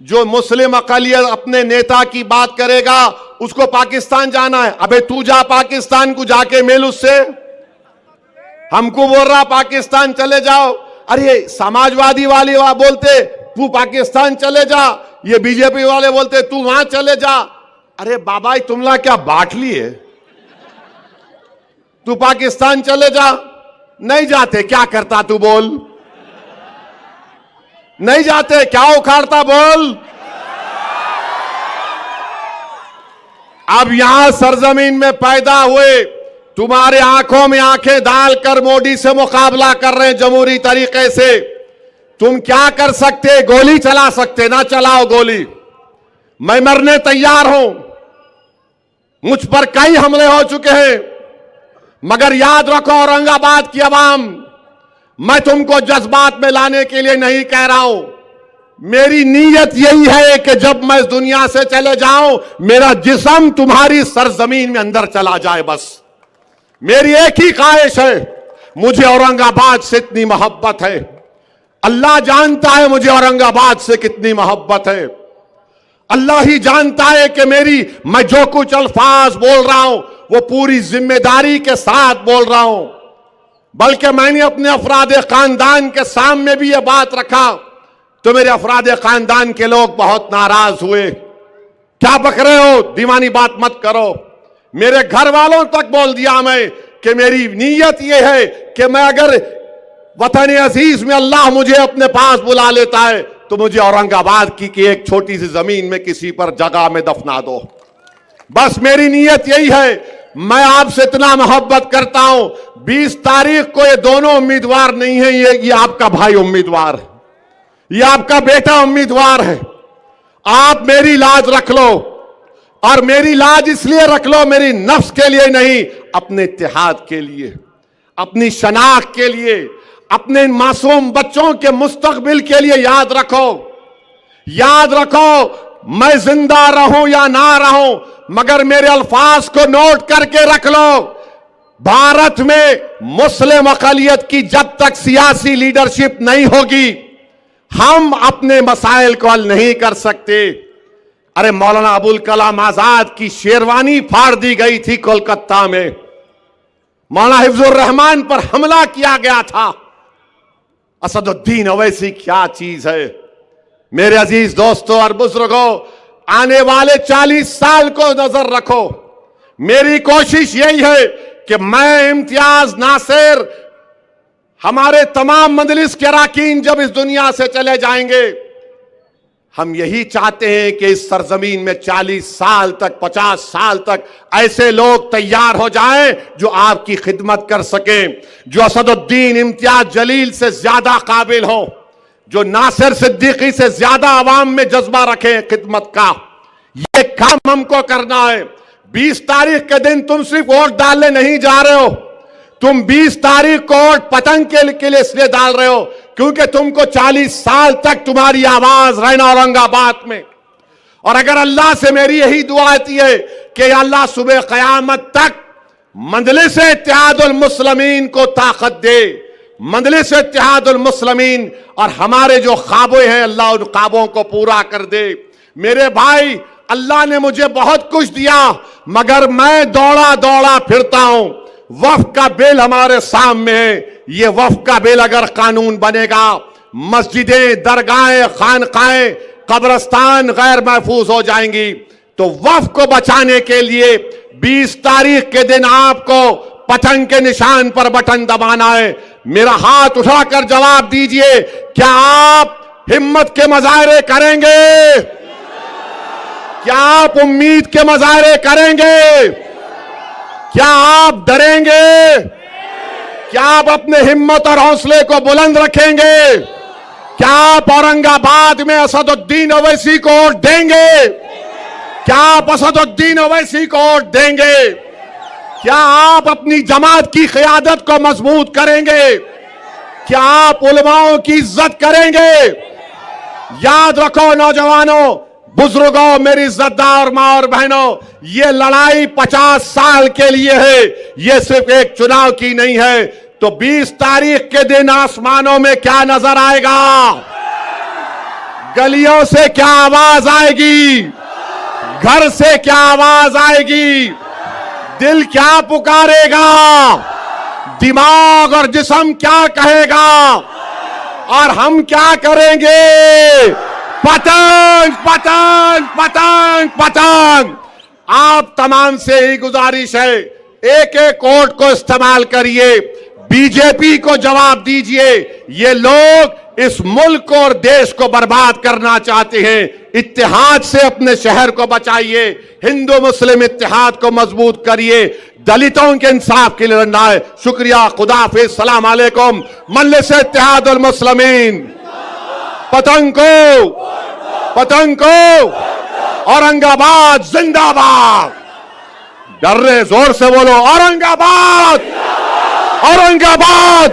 जो मुस्लिम अक़लियत अपने नेता की बात करेगा उसको पाकिस्तान जाना है। अबे तू जा पाकिस्तान को जाके मिल उससे। हमको बोल रहा पाकिस्तान चले जाओ। अरे समाजवादी वाले वहां बोलते तू पाकिस्तान चले जा, ये बीजेपी वाले बोलते तू वहां चले जा। अरे बाबा तुमला क्या बांट लिए? तू पाकिस्तान चले जा। नहीं जाते क्या करता तू बोल? नहीं जाते क्या उखाड़ता बोल? अब यहां सरजमीन में पैदा हुए, तुम्हारे आंखों में आंखें डालकर मोदी से मुकाबला कर रहे हैं जमहूरी तरीके से। तुम क्या कर सकते? गोली चला सकते, ना चलाओ गोली। मैं मरने तैयार हूं, मुझ पर कई हमले हो चुके हैं, मगर याद रखो औरंगाबाद की आवाम, मैं तुमको जज्बात में लाने के लिए नहीं कह रहा हूं। मेरी नीयत यही है कि जब मैं इस दुनिया से चले जाऊं, मेरा जिस्म तुम्हारी सरजमीन में अंदर चला जाए। बस मेरी एक ही ख्वाहिश है, मुझे औरंगाबाद से इतनी मोहब्बत है। अल्लाह जानता है मुझे औरंगाबाद से कितनी मोहब्बत है। अल्लाह ही जानता है कि मैं जो कुछ अल्फाज बोल रहा हूं वो पूरी जिम्मेदारी के साथ बोल रहा हूं। बल्कि मैंने अपने अफराद खानदान के सामने भी यह बात रखा तो मेरे अफराद खानदान के लोग बहुत नाराज हुए। क्या बक रहे हो, दीवानी बात मत करो। मेरे घर वालों तक बोल दिया मैं कि मेरी नीयत यह है कि मैं अगर वतन अजीज में अल्लाह मुझे अपने पास बुला लेता है तो मुझे औरंगाबाद की एक छोटी सी जमीन में किसी पर जगह में दफना दो। बस मेरी नीयत यही है। मैं आपसे इतना मोहब्बत करता हूं। 20 तारीख को ये दोनों उम्मीदवार नहीं है, ये आपका भाई उम्मीदवार है, ये आपका बेटा उम्मीदवार है। आप मेरी लाज रख लो, और मेरी लाज इसलिए रख लो, मेरी नफ्स के लिए नहीं, अपने इत्तेहाद के लिए, अपनी शनाख्त के लिए, अपने मासूम बच्चों के मुस्तकबिल के लिए। याद रखो, याद रखो, मैं जिंदा रहूं या ना रहूं, मगर मेरे अल्फाज को नोट करके रख लो। भारत में मुस्लिम अक़लियत की जब तक सियासी लीडरशिप नहीं होगी, हम अपने मसाइल को हल नहीं कर सकते। अरे मौलाना अबुल कलाम आजाद की शेरवानी फाड़ दी गई थी कोलकाता में, मौलाना हिफ्जुर रहमान पर हमला किया गया था। असदुद्दीन ओवैसी क्या चीज है। मेरे अजीज दोस्तों और बुजुर्गों, आने वाले 40 साल को नजर रखो। मेरी कोशिश यही है कि मैं, इम्तियाज, नासिर, हमारे तमाम मजलिस के अरकान जब इस दुनिया से चले जाएंगे, हम यही चाहते हैं कि इस सरजमीन में 40 साल तक, 50 साल तक ऐसे लोग तैयार हो जाएं जो आपकी खिदमत कर सकें, जो असदुद्दीन इम्तियाज जलील से ज्यादा काबिल हो, जो नासिर सिद्दीकी से ज्यादा आवाम में जज्बा रखें खिदमत का। यह काम हमको करना है। 20 तारीख के दिन तुम सिर्फ वोट डालने नहीं जा रहे हो, तुम 20 तारीख को वोट पतंग के लिए इसलिए डाल रहे हो क्योंकि तुमको 40 साल तक तुम्हारी आवाज रहना औरंगाबाद में। और अगर अल्लाह से मेरी यही दुआ आती है कि अल्लाह सुबह क़यामत तक मजलिस इत्तेहादुल मुस्लिमीन को ताकत दे, मजलिस इत्तेहादुल मुस्लिमीन, और हमारे जो ख्वाबें हैं अल्लाह उन ख्वाबों को पूरा कर दे। मेरे भाई, अल्लाह ने मुझे बहुत कुछ दिया, मगर मैं दौड़ा दौड़ा फिरता हूं। वक्फ का बिल हमारे सामने है। ये वक्फ का बिल अगर कानून बनेगा, मस्जिदें, दरगाहें, खानकाएं, कब्रस्तान गैर महफूज हो जाएंगी। तो वक्फ को बचाने के लिए 20 तारीख के दिन आपको पतंग के निशान पर बटन दबाना है। मेरा हाथ उठाकर जवाब दीजिए, क्या आप हिम्मत के मुजाहरे करेंगे? क्या आप उम्मीद के मुजाहरे करेंगे? क्या आप डरेंगे? क्या आप अपने हिम्मत और हौसले को बुलंद रखेंगे? क्या आप औरंगाबाद में असदुद्दीन ओवैसी को वोट देंगे? क्या आप असदुद्दीन ओवैसी को वोट देंगे? क्या आप अपनी जमात की क़यादत को मजबूत करेंगे? क्या आप उलमाओं की इज्जत करेंगे? याद रखो नौजवानों, बुजुर्गों, मेरी इज्जतदार मां और बहनों, ये लड़ाई 50 साल के लिए है, ये सिर्फ एक चुनाव की नहीं है। तो 20 तारीख के दिन आसमानों में क्या नजर आएगा? गलियों से क्या आवाज आएगी? घर से क्या आवाज आएगी? दिल क्या पुकारेगा? दिमाग और जिस्म क्या कहेगा? और हम क्या करेंगे? पतंग पतंग पतंग पतंग। आप तमाम से ही गुजारिश है, एक एक वोट को इस्तेमाल करिए, बीजेपी को जवाब दीजिए। ये लोग इस मुल्क को और देश को बर्बाद करना चाहते हैं। इत्तेहाद से अपने शहर को बचाइए, हिंदू मुस्लिम इत्तेहाद को मजबूत करिए, दलितों के इंसाफ के लिए लड़ना है। शुक्रिया, खुदा हाफिज, सलाम अलैकुम। मजलिस इत्तेहादुल मुस्लिमीन पतंग को औरंगाबाद जिंदाबाद। डर रहे, जोर से बोलो, औरंगाबाद औरंगाबाद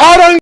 औरंगाबाद।